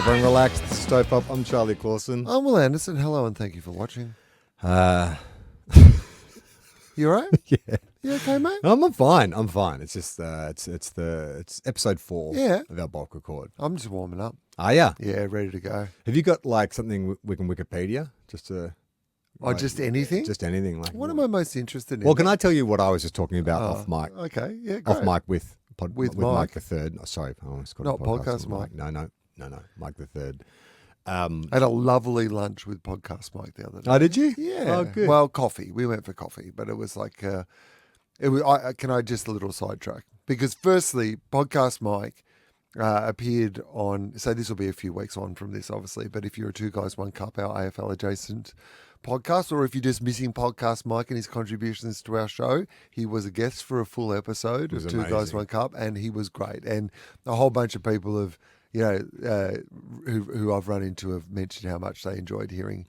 everyone relax. This is TOFOP. I'm Charlie Clausen. I'm Will Anderson. Hello and thank you for watching. You all right? Yeah. You okay, mate? I'm fine. I'm fine. It's just it's episode 4 of our bulk record. I'm just warming up. Ah, yeah. Yeah, ready to go. Have you got like something we can Wikipedia just to? Oh, just anything? Just anything. Like what am I most interested in? Well, can I tell you what I was just talking about off mic? Okay, yeah, great. Off mic with Mike the Third. Oh, sorry, I almost got Not a podcast Mike. No, Mike the Third. I had a lovely lunch with Podcast Mike the other day. Oh, did you? Yeah. Oh, good. Well, coffee. We went for coffee, but it was like, can I just a little sidetrack? Because firstly, Podcast Mike appeared on, so this will be a few weeks on from this, obviously, but if you're a Two Guys, One Cup, our AFL adjacent podcast, or if you're just missing Podcast Mike and his contributions to our show, he was a guest for a full episode of Two Guys, One Cup, and he was great. And a whole bunch of people have, who I've run into have mentioned how much they enjoyed hearing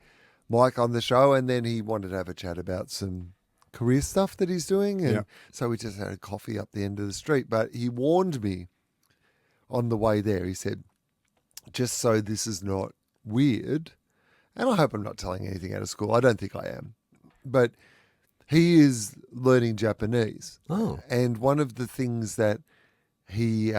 Mike on the show, and then he wanted to have a chat about some career stuff that he's doing, and so we just had a coffee up the end of the street. But he warned me on the way there. He said, just so this is not weird, and I hope I'm not telling anything out of school. I don't think I am. But he is learning Japanese. Oh. And one of the things that he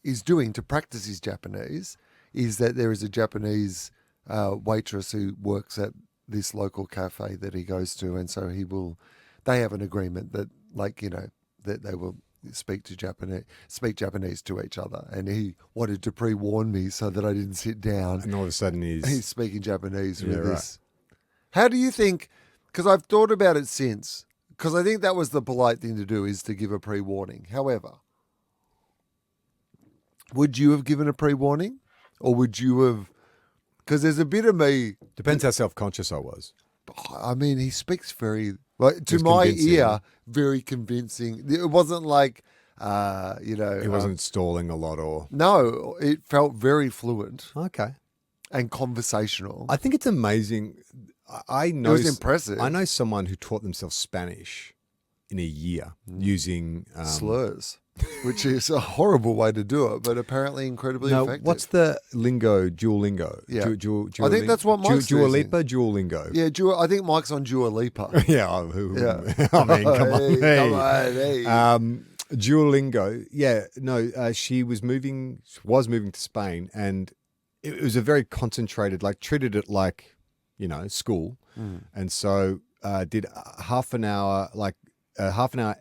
is doing to practice his Japanese is that there is a Japanese waitress who works at this local cafe that he goes to. And so they have an agreement that, that they will speak Japanese to each other, and he wanted to pre-warn me so that I didn't sit down. And all of a sudden he's speaking Japanese with Right. this. How do you think? Because I've thought about it since. Because I think that was the polite thing to do, is to give a pre-warning. However, would you have given a pre-warning, or would you have? Because there's a bit of me. Depends how self-conscious I was. I mean, he speaks very, to my ear, very convincing. It wasn't like, He wasn't stalling a lot or... No, it felt very fluent. Okay. And conversational. I think it's amazing. I know... It was impressive. I know someone who taught themselves Spanish in a year using... slurs, which is a horrible way to do it, but apparently incredibly effective. What's the lingo? Duolingo. Yeah. I think that's what Mike's Dua using. Lipa, Duolingo. Yeah, I think Mike's on Dua Lipa. Yeah. I mean, come on. Hey. Duolingo. Yeah. No, she was moving to Spain, and it was a very concentrated, treated it like, school. And so did half an hour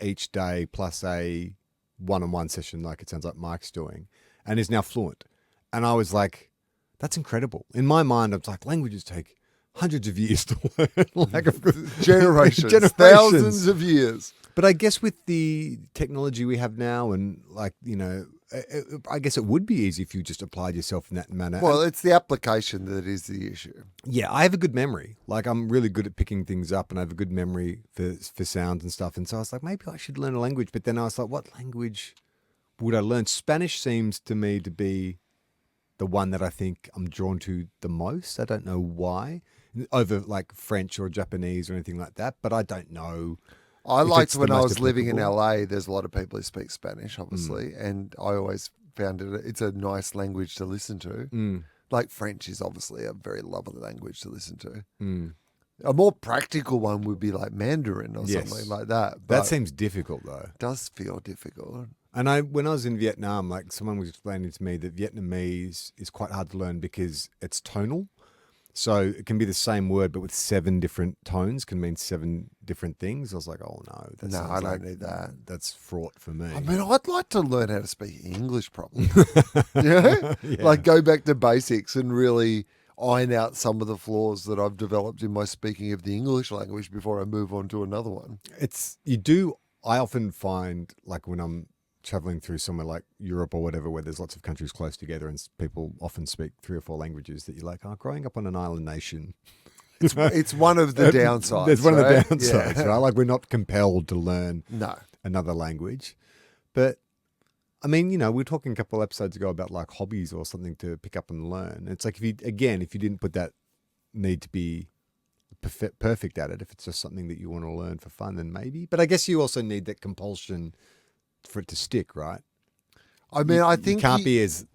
each day plus a one-on-one session, like it sounds like Mike's doing, and is now fluent. And I was like, that's incredible. In my mind, I was like, languages take hundreds of years to learn. Generations, thousands of years. But I guess with the technology we have now, and I guess it would be easy if you just applied yourself in that manner. Well, it's the application that is the issue. Yeah, I have a good memory. I'm really good at picking things up, and I have a good memory for sounds and stuff. And so I was like, maybe I should learn a language. But then I was like, what language would I learn? Spanish seems to me to be the one that I think I'm drawn to the most. I don't know why, over French or Japanese or anything like that. But I don't know. I liked when I was living in LA, there's a lot of people who speak Spanish, obviously, and I always found it's a nice language to listen to. Like French is obviously a very lovely language to listen to. A more practical one would be like Mandarin or something like that. That seems difficult, though. It does feel difficult. And when I was in Vietnam, someone was explaining to me that Vietnamese is quite hard to learn because it's tonal. So it can be the same word, but with 7 different tones can mean 7 different things. I was like, oh no. I don't need that. That's fraught for me. I mean, I'd like to learn how to speak English properly. Yeah. Go back to basics and really iron out some of the flaws that I've developed in my speaking of the English language before I move on to another one. I often find when I'm traveling through somewhere like Europe or whatever, where there's lots of countries close together and people often speak 3 or 4 languages, that you're like, growing up on an island nation. It's one of the downsides. It's one of the downsides, right? We're not compelled to learn another language. But, I mean, we were talking a couple episodes ago about hobbies or something to pick up and learn. It's like, if you didn't put that need to be perfect at it, if it's just something that you want to learn for fun, then maybe. But I guess you also need that compulsion for it to stick, right? I mean, I you think can't be as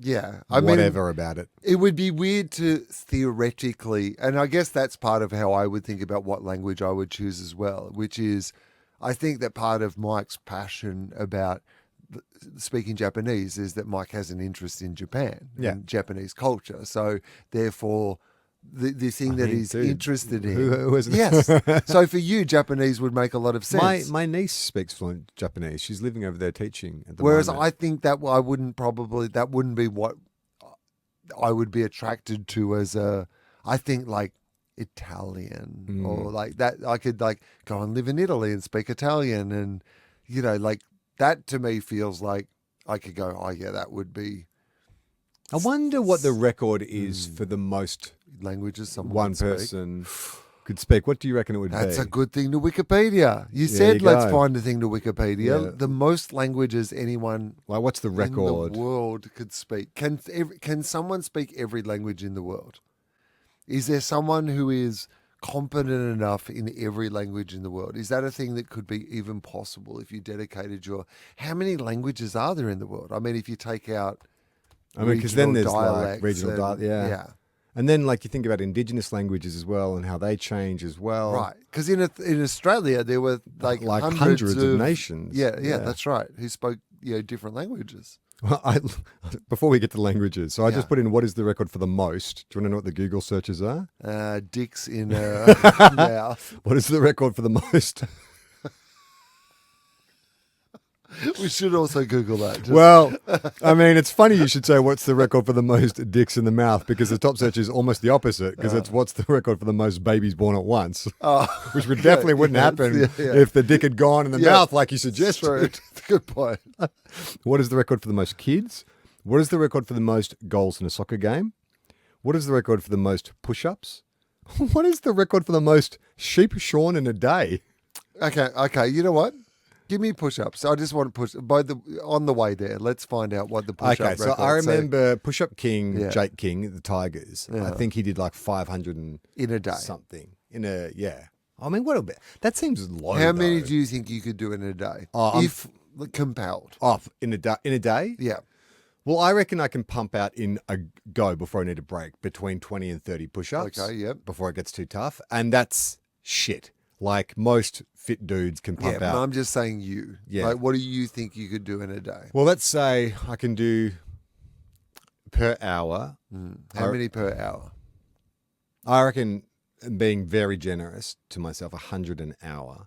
I mean, whatever about it. it would be weird to theoretically, and I guess that's part of how I would think about what language I would choose as well, which is I think that part of Mike's passion about speaking Japanese is that Mike has an interest in Japan and Japanese culture. So therefore, the thing that he's interested in. Who isn't? Yes. So for you, Japanese would make a lot of sense. My niece speaks fluent Japanese. She's living over there teaching at the Whereas moment. I think that that wouldn't be what I would be attracted to as I think like Italian or like that. I could like go and live in Italy and speak Italian, and like that to me feels like I could go, oh yeah, that would be. I wonder what the record is for the most languages someone one can speak. person could speak. What do you reckon it would be? That's a good thing to Wikipedia. You said let's find a thing to Wikipedia. Yeah. The most languages anyone what's the record in the world could speak. Can someone speak every language in the world? Is there someone who is competent enough in every language in the world? Is that a thing that could be even possible if you dedicated your... How many languages are there in the world? I mean, if you take out because then there's dialects like regional dialects. Yeah. And then like you think about indigenous languages as well and how they change as well. Right. Because in Australia, there were like hundreds of nations. Yeah, that's right. Who spoke different languages. Well, before we get to languages, so I just put in what is the record for the most. Do you want to know what the Google searches are? Dicks in mouth. What is the record for the most? We should also Google that. Well, I mean, it's funny you should say what's the record for the most dicks in the mouth, because the top search is almost the opposite, because it's what's the record for the most babies born at once, which would definitely wouldn't happen if the dick had gone in the mouth like you suggested. Good point. What is the record for the most kids? What is the record for the most goals in a soccer game? What is the record for the most push-ups? What is the record for the most sheep shorn in a day? Okay. You know what? Give me push-ups. I just want to push on the way there. Let's find out what the push-up record. Okay, so I remember push-up king Jake King, the Tigers. Yeah. I think he did like 500 in a day, something I mean, what a bit. That seems low. How many do you think you could do in a day if compelled? In a day? Yeah. Well, I reckon I can pump out in a go before I need a break between 20 and 30 push-ups. Okay, yep. Before it gets too tough, and that's shit. Like most fit dudes can pump out. I'm just saying you. Yeah. Like, what do you think you could do in a day? Well, let's say I can do per hour. How many per hour? I reckon, being very generous to myself, 100 an hour.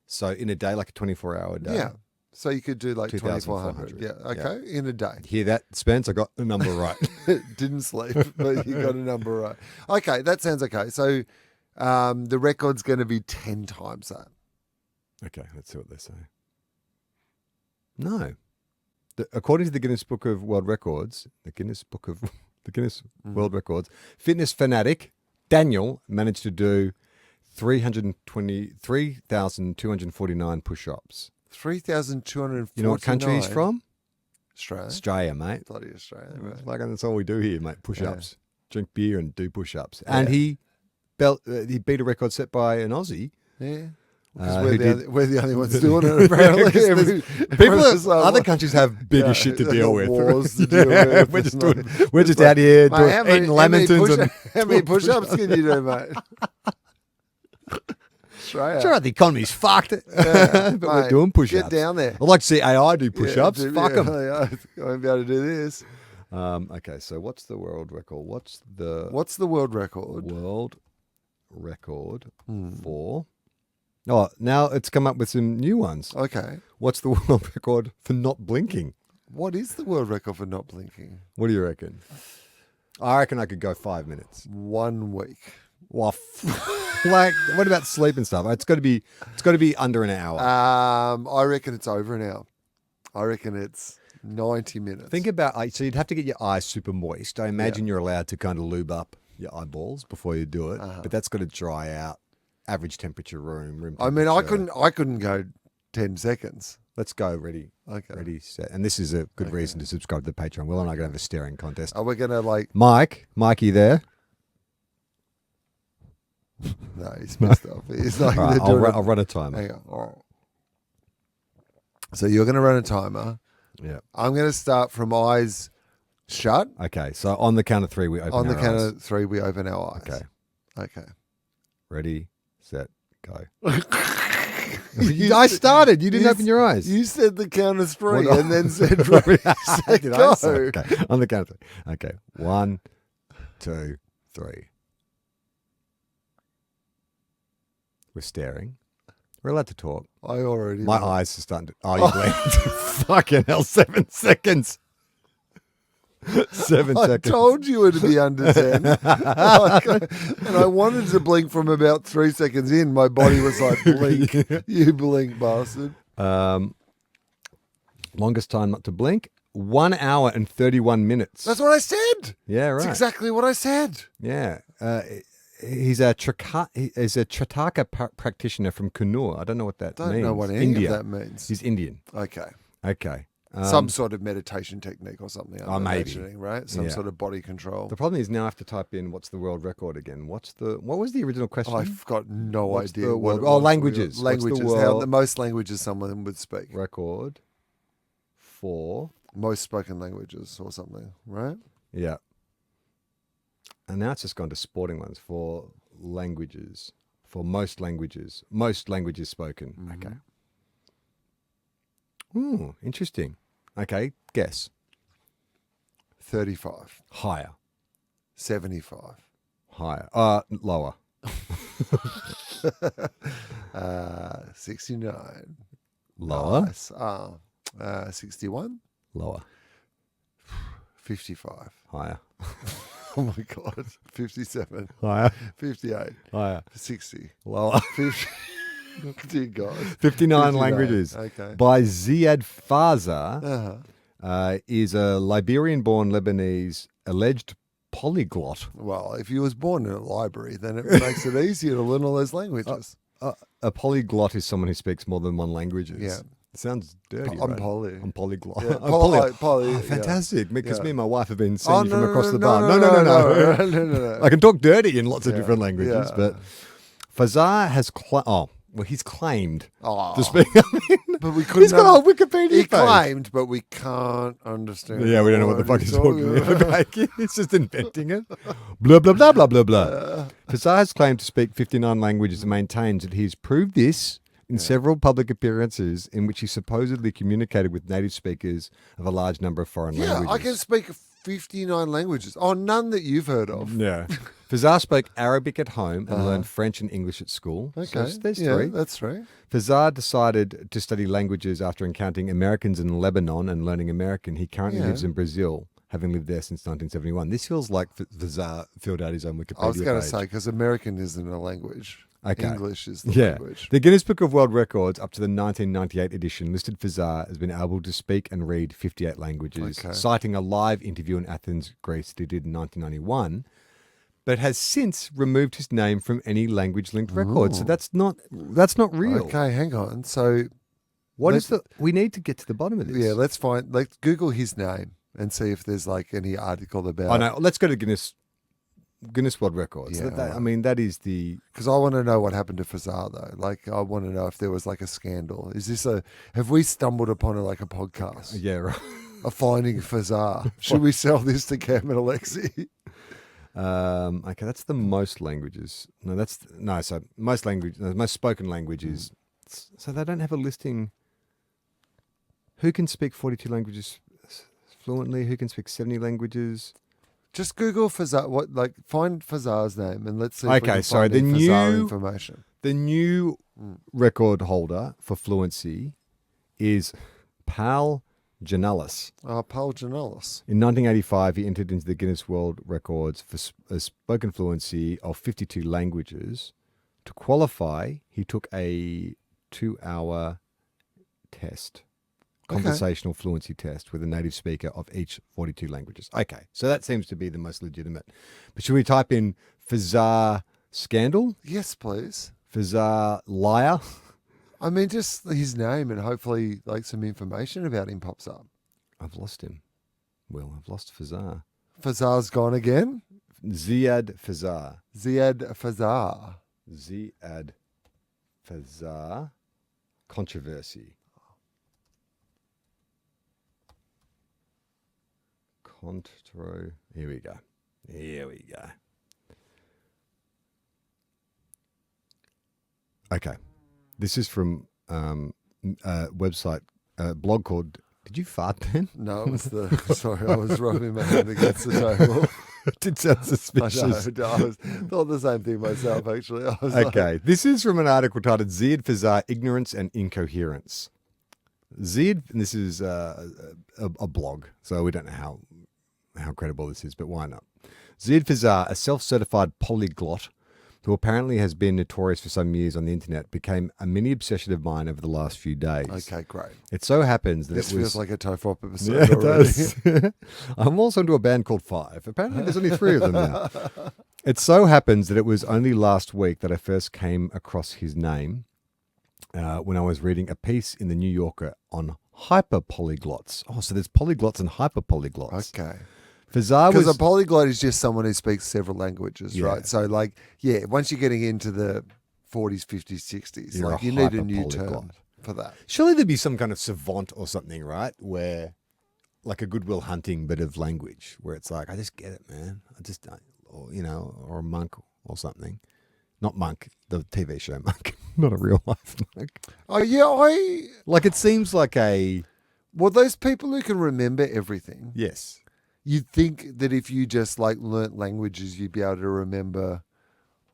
So in a day, like a 24-hour day. Yeah. So you could do like 2,400. Yeah. Okay. Yeah. In a day. Hear that, Spence? I got the number right. Didn't sleep, but you got a number right. Okay. That sounds okay. So... the record's going to be 10 times that. Okay, let's see what they say. No. According to the Guinness Book of World Records, World Records, fitness fanatic Daniel managed to do 3,249 push-ups. 3,249? You know what country he's from? Australia. Australia, mate. Bloody Australia, right. Like, that's all we do here, mate. Push-ups. Drink beer and do push-ups. Yeah. And he beat a record set by an Aussie. Yeah. We're the only ones doing it, apparently. Other countries have bigger shit to deal with. Wars to deal with. We're just out here eating lamingtons. How many push-ups can you do, mate? Sure, the economy's fucked. But we're doing push-ups. Get down there. I'd like to see AI do push-ups. Fuck them. I won't be able to do this. Okay, so what's the world record? What's the world record? World record for... Oh, now it's come up with some new ones. Okay. What's the world record for not blinking? What is the world record for not blinking? What do you reckon? I reckon I could go 5 minutes. 1 week. Well, like, what about sleep and stuff? It's got to be under an hour. I reckon it's over an hour. I reckon it's 90 minutes. Think about, so you'd have to get your eyes super moist. I imagine you're allowed to kind of lube up your eyeballs before you do it, but that's got to dry out. Average temperature room temperature. I mean, I couldn't go 10 seconds. Let's go. Ready. Okay. Ready, set. And this is a good reason to subscribe to the Patreon. Will and I are going to have a staring contest. Are we going to Mikey there? No, he's messed up. He's like, right, I'll run a timer. Hang on. All right. So you're going to run a timer. Yeah. I'm going to start from eyes shut. Okay. So on the count of three, we open On the our count eyes. of three, we open our eyes. Okay. Okay. Ready, set, go. I started. You didn't open your eyes. You said the count of three What- and then said ready, set, Did go. I say? Okay. On the count of three. Okay. 1, 2, 3. We're staring. We're allowed to talk. I already My know. eyes are starting to. Oh, you blinked. Fucking hell, 7 seconds. 7 I seconds. told you it'd be under 10. And I wanted to blink from about 3 seconds in. My body was like, blink. You blink, bastard. Longest time not to blink, 1 hour and 31 minutes. That's what I said. Yeah, right. That's exactly what I said. Yeah. He's a Tritaka practitioner from Kannur. I don't know what that means. Don't know what any India. of that means. He's Indian. Okay. Okay. Some sort of meditation technique or something. I'm maybe. imagining, right? Some Yeah. sort of body control. The problem is now I have to type in what's the world record again. What was the original question? I've got no What's idea. the what world- it oh, was. languages. What's the Languages. How world- the most languages someone would speak. Record for Most spoken languages or something, right? yeah. And now it's just gone to sporting ones for languages, for most languages spoken. Mm-hmm. Okay. Ooh, interesting. Okay, guess. 35. Higher. 75. Higher. Lower. 69. Lower. Nice. 61. Lower. 55. Higher. Oh my God. 57. Higher. 58. Higher. 60. Lower. 50. Dear God. 59 languages. Okay. By Ziad Faza, Uh-huh. is a Liberian-born Lebanese alleged polyglot. Well, if you was born in a library, then it makes it easier to learn all those languages. A polyglot is someone who speaks more than one language. Yeah. It sounds dirty, I'm right? poly. I'm polyglot. Yeah, I'm poly, Oh, yeah. fantastic. Because Yeah. me and my wife have been seeing you from no, across no, the no, bar. no, No. no. I can talk dirty in lots of Yeah. different languages, Yeah. but Fazar has he's claimed Oh, to speak. but we couldn't. He's got a whole Wikipedia He page. claimed, but we can't understand. Yeah, we don't know what the fuck he's he's talking about. He's just inventing it. Blah, blah, blah, blah, blah, blah. Fazar has claimed to speak 59 languages and maintains that he's proved this in several public appearances in which he supposedly communicated with native speakers of a large number of foreign Yeah, languages. I can speak 59 languages. Oh, none that you've heard of. Yeah. Fazar spoke Arabic at home and learned French and English at school. Okay, So there's yeah, three. that's right. Fazar decided to study languages after encountering Americans in Lebanon and learning American. He currently Yeah. lives in Brazil, having lived there since 1971. This feels like Fazar filled out his own Wikipedia I was going to page. say, because American isn't a language. Okay. English is the Yeah. language. The Guinness Book of World Records, up to the 1998 edition, listed Fazar as being able to speak and read 58 languages, Okay. citing a live interview in Athens, Greece, that he did in 1991, but has since removed his name from any language-linked record. So that's not real. Okay, hang on. So, What is we need to get to the bottom of this. yeah, let's Google his name and see if there's like any article about. Oh no, let's go to Guinness World Records. Yeah, I right. mean, that is the Because I want to know what happened to Fazar though. Like, I want to know if there was like a scandal. Is this have we stumbled upon like a podcast? yeah right. A finding Fazar. Should we sell this to Cam and Alexi? Okay, that's the most languages. So most most spoken languages. So they don't have a listing. Who can speak 42 languages fluently? Who can speak 70 languages? Just Google Fazar. Find Fazar's name and let's see. If we Okay, can sorry, find the any Fazar new- information. The new record holder for fluency is Pal Janalis. Paul Janolis. In 1985, he entered into the Guinness World Records for a spoken fluency of 52 languages. To qualify, he took a 2-hour test, conversational fluency test with a native speaker of each 42 languages. Okay, so that seems to be the most legitimate. But should we type in Fazar scandal? Yes, please. Fazar liar? I mean, just his name and hopefully like some information about him pops up. I've lost him. Well, I've lost Fazar. Fazar's gone again. Ziad Fazar. Ziad Fazar. Ziad Fazar controversy. Contro. Here we go. Okay. This is from a website, blog called. Did you fart then? No, it was sorry, I was rubbing my hand against the table. It did sound suspicious. I thought the same thing myself, actually. I was Okay. This is from an article titled Sighed Fazar, Ignorance and Incoherence. Sighed, and this is a blog, so we don't know how credible this is, but why not? Sighed Fazar, a self-certified polyglot who apparently has been notorious for some years on the internet, became a mini obsession of mine over the last few days. Okay, great. It so happens that this it was... feels like a TOFOP episode Yeah, it already. does. I'm also into a band called Five. Apparently there's only 3 of them now. It so happens that it was only last week that I first came across his name when I was reading a piece in the New Yorker on hyperpolyglots. Oh, so there's polyglots and hyperpolyglots. Okay. Fazar Because was... a polyglot is just someone who speaks several languages, Yeah. right? So, once you're getting into the 40s, 50s, 60s, You're you need a new hyperpolyglot. term for that. Surely there'd be some kind of savant or something, right? Where, like a Goodwill Hunting bit of language, where it's like, I just get it, man. Or a monk or something. Not Monk, the TV show Monk, not a real life monk. Oh, yeah, Like it seems like a... Well, those people who can remember everything, Yes. you'd think that if you just learnt languages, you'd be able to remember,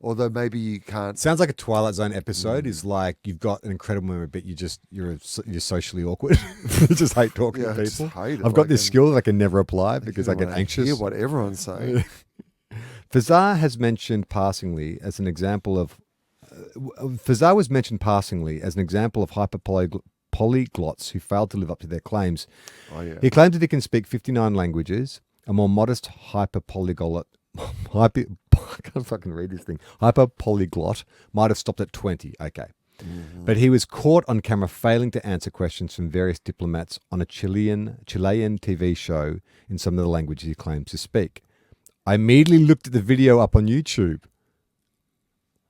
although maybe you can't. Sounds like a Twilight Zone episode. Is like you've got an incredible memory, but you're socially awkward. You just hate talking to I just people. hate it. I've got this skill that I can never apply because I get wanna anxious. Hear what everyone's saying. Fazar has mentioned passingly as an example of. Fazar was mentioned passingly as an example of hyperpolyglots who failed to live up to their claims. Oh yeah. He claimed that he can speak 59 languages. A more modest hyperpolyglot. I can't fucking read this thing. Hyperpolyglot might have stopped at 20. Okay. Mm-hmm. But he was caught on camera failing to answer questions from various diplomats on a Chilean TV show in some of the languages he claims to speak. I immediately looked at the video up on YouTube.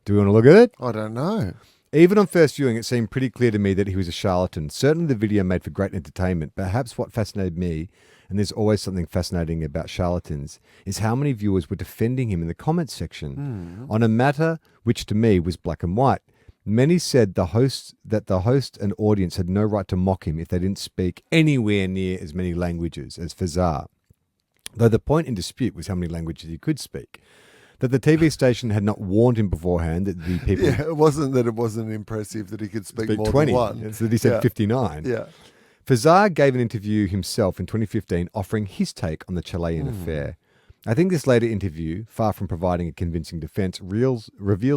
Do we want to look at it? I don't know. Even on first viewing, it seemed pretty clear to me that he was a charlatan. Certainly the video made for great entertainment. Perhaps what fascinated me, and there's always something fascinating about charlatans, is how many viewers were defending him in the comments section on a matter which to me was black and white. Many said that the host and audience had no right to mock him if they didn't speak anywhere near as many languages as Fazar. Though the point in dispute was how many languages he could speak. That the TV station had not warned him beforehand that the people... Yeah, it wasn't impressive that he could speak more 20. than one. It's that he said 59. Yeah. Fazar gave an interview himself in 2015 offering his take on the Chilean affair. I think this later interview, far from providing a convincing defense, reveals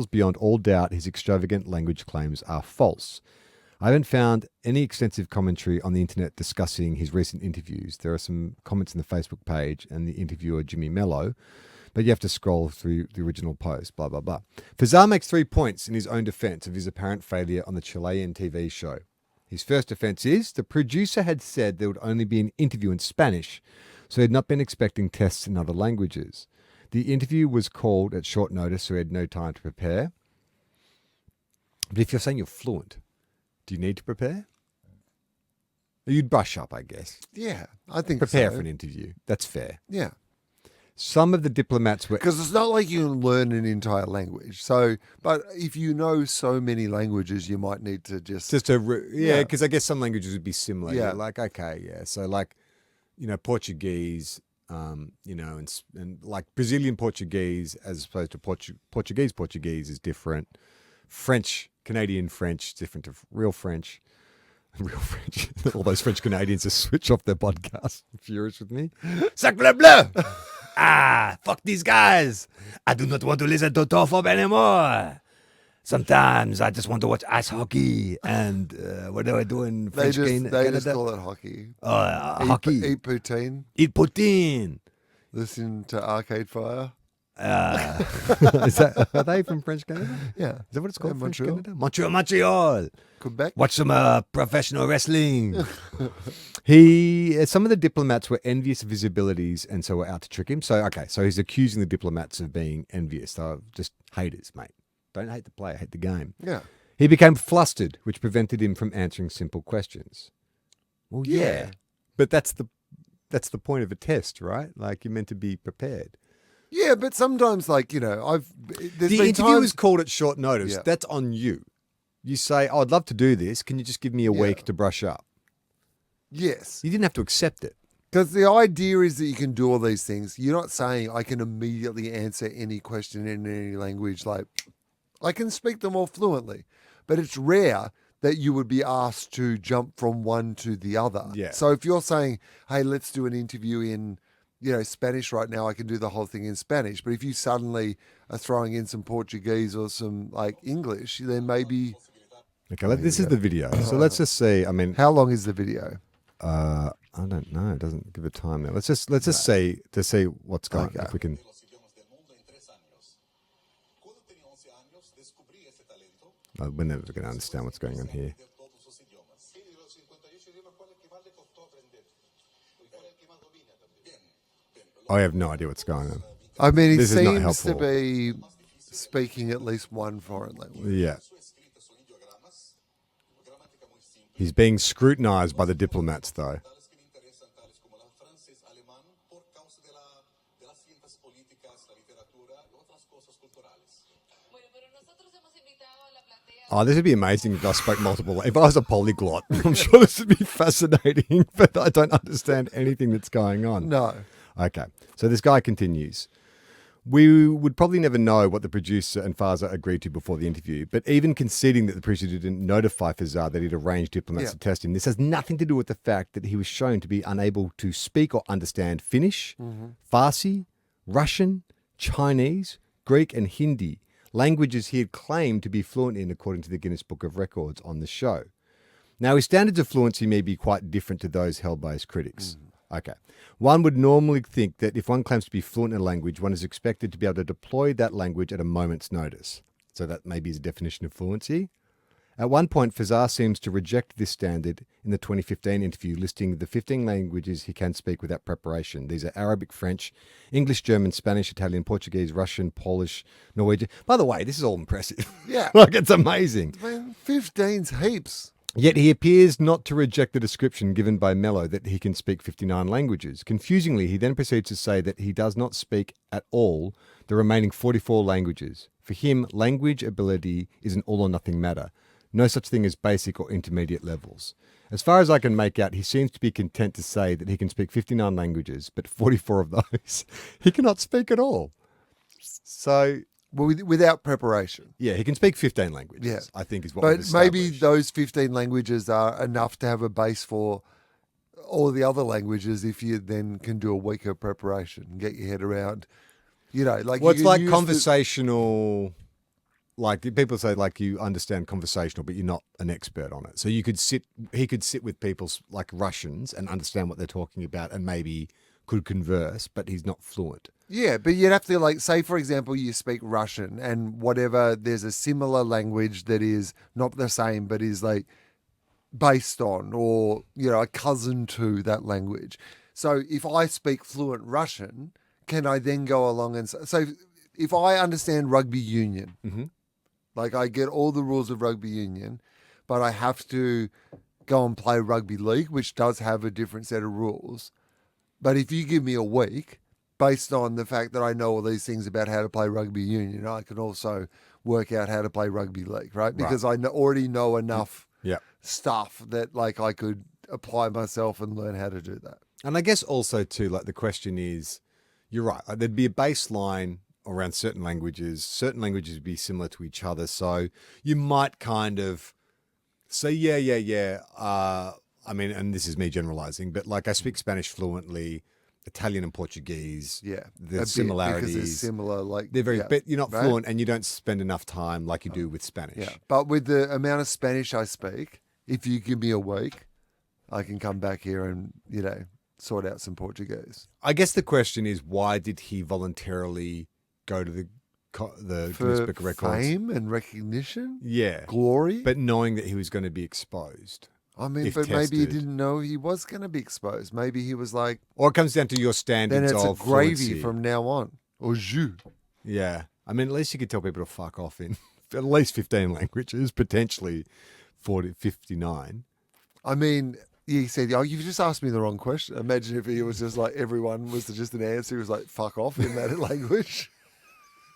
beyond all doubt his extravagant language claims are false. I haven't found any extensive commentary on the internet discussing his recent interviews. There are some comments in the Facebook page and the interviewer Jimmy Mello, but you have to scroll through the original post, blah, blah, blah. Fazar makes 3 points in his own defense of his apparent failure on the Chilean TV show. His first defense is the producer had said there would only be an interview in Spanish, so he had not been expecting tests in other languages. The interview was called at short notice, so he had no time to prepare. But if you're saying you're fluent, do you need to prepare? You'd brush up, I guess. Yeah, I think Prepare so. for an interview. That's fair. Yeah. Some of the diplomats were... Because it's not like you can learn an entire language. So, but if you know so many languages, you might need to just Yeah, because I guess some languages would be similar. Yeah. You're like, okay, yeah. So like, Portuguese, and like Brazilian Portuguese as opposed to Portuguese is different. Canadian French is different to real French. Real French. All those French Canadians just switch off their podcast. Furious with me. Sacre bleu! Fuck these guys. I do not want to listen to TOFOP anymore. Sometimes I just want to watch ice hockey and what do I do in French they Canada? just call it hockey. Hockey. Eat poutine. Eat poutine. Listen to Arcade Fire. Are they from French Canada? Yeah. Is that what it's called? Yeah, French Montreal. Canada? Montreal. Quebec. Watch some professional wrestling. Some of the diplomats were envious of his abilities and so were out to trick him. So he's accusing the diplomats of being envious. They're just haters, mate. Don't hate the player, hate the game. Yeah. He became flustered, which prevented him from answering simple questions. Well, yeah. But that's that's the point of a test, right? Like, you're meant to be prepared. Yeah, but sometimes, like, there's The been interview times. is called at short notice. Yeah. That's on you. You say, oh, I'd love to do this. Can you just give me a week to brush up? Yes. You didn't have to accept it. Because the idea is that you can do all these things. You're not saying I can immediately answer any question in any language. Like, I can speak them all fluently, but it's rare that you would be asked to jump from one to the other. Yeah. So if you're saying, hey, let's do an interview in, Spanish right now, I can do the whole thing in Spanish. But if you suddenly are throwing in some Portuguese or some like English, then maybe. Okay, this is the video. So let's just see. I mean, How long is the video? I don't know. It doesn't give a time there. Let's just see to see what's going on. If we can. We're never going to understand what's going on here. I have no idea what's going on. I mean, he This is not seems to helpful. be speaking at least one foreign language. Yeah. He's being scrutinized by the diplomats, though. Oh, this would be amazing if I spoke multiple. If I was a polyglot, I'm sure this would be fascinating, but I don't understand anything that's going on. No. Okay, so this guy continues. We would probably never know what the producer and Faza agreed to before the interview, but even conceding that the producer didn't notify Fazar that he'd arranged diplomats to test him, this has nothing to do with the fact that he was shown to be unable to speak or understand Finnish, Farsi, Russian, Chinese, Greek, and Hindi, languages he had claimed to be fluent in according to the Guinness Book of Records on the show. Now, his standards of fluency may be quite different to those held by his critics. Okay. One would normally think that if one claims to be fluent in a language, one is expected to be able to deploy that language at a moment's notice. So that maybe is a definition of fluency. At one point, Fazar seems to reject this standard in the 2015 interview, listing the 15 languages he can speak without preparation. These are Arabic, French, English, German, Spanish, Italian, Portuguese, Russian, Polish, Norwegian. By the way, this is all impressive. Yeah. Like, it's amazing. Man, 15's heaps. Yet he appears not to reject the description given by Mello that he can speak 59 languages. Confusingly, he then proceeds to say that he does not speak at all the remaining 44 languages. For him, language ability is an all or nothing matter. No such thing as basic or intermediate levels. As far as I can make out, he seems to be content to say that he can speak 59 languages, but 44 of those he cannot speak at all. So, Well, without preparation. yeah, he can speak 15 languages, Yeah. I think is what But we've maybe established. those 15 languages are enough to have a base for all the other languages if you then can do a week of preparation and get your head around, like... Well, you it's can like use conversational, like people say, like you understand conversational, but you're not an expert on it. So he could sit with people like Russians and understand what they're talking about and maybe could converse, but he's not fluent. Yeah, but you'd have to, like, say, for example, you speak Russian and whatever, there's a similar language that is not the same, but is like based on or, a cousin to that language. So if I speak fluent Russian, can I then go along and so if I understand rugby union, like I get all the rules of rugby union, but I have to go and play rugby league, which does have a different set of rules. But if you give me a week, based on the fact that I know all these things about how to play rugby union, I can also work out how to play rugby league, right? Because I already know enough stuff that like I could apply myself and learn how to do that. And I guess also too, like the question is, you're right. There'd be a baseline around certain languages. Certain languages would be similar to each other. So you might kind of say, yeah. I mean, and this is me generalizing, but like I speak Spanish fluently, Italian and Portuguese. Yeah, the similarities. because they're similar. Like They're very, but you're not right? fluent and you don't spend enough time like you do with Spanish. Yeah, but with the amount of Spanish I speak, if you give me a week, I can come back here and sort out some Portuguese. I guess the question is, why did he voluntarily go to the Guinness For Book of Records? fame and recognition, Yeah, glory. but knowing that he was going to be exposed. I mean, if but maybe he tested. didn't know he was going to be exposed. Maybe he was like, Or it comes down to your then standards it's a of gravy fluency. from now on. Or jus. Yeah. I mean, at least you could tell people to fuck off in at least 15 languages, potentially 59. I mean, he said, "Oh, you've just asked me the wrong question." Imagine if he was just like everyone was just an answer. He was like, "Fuck off" in that language.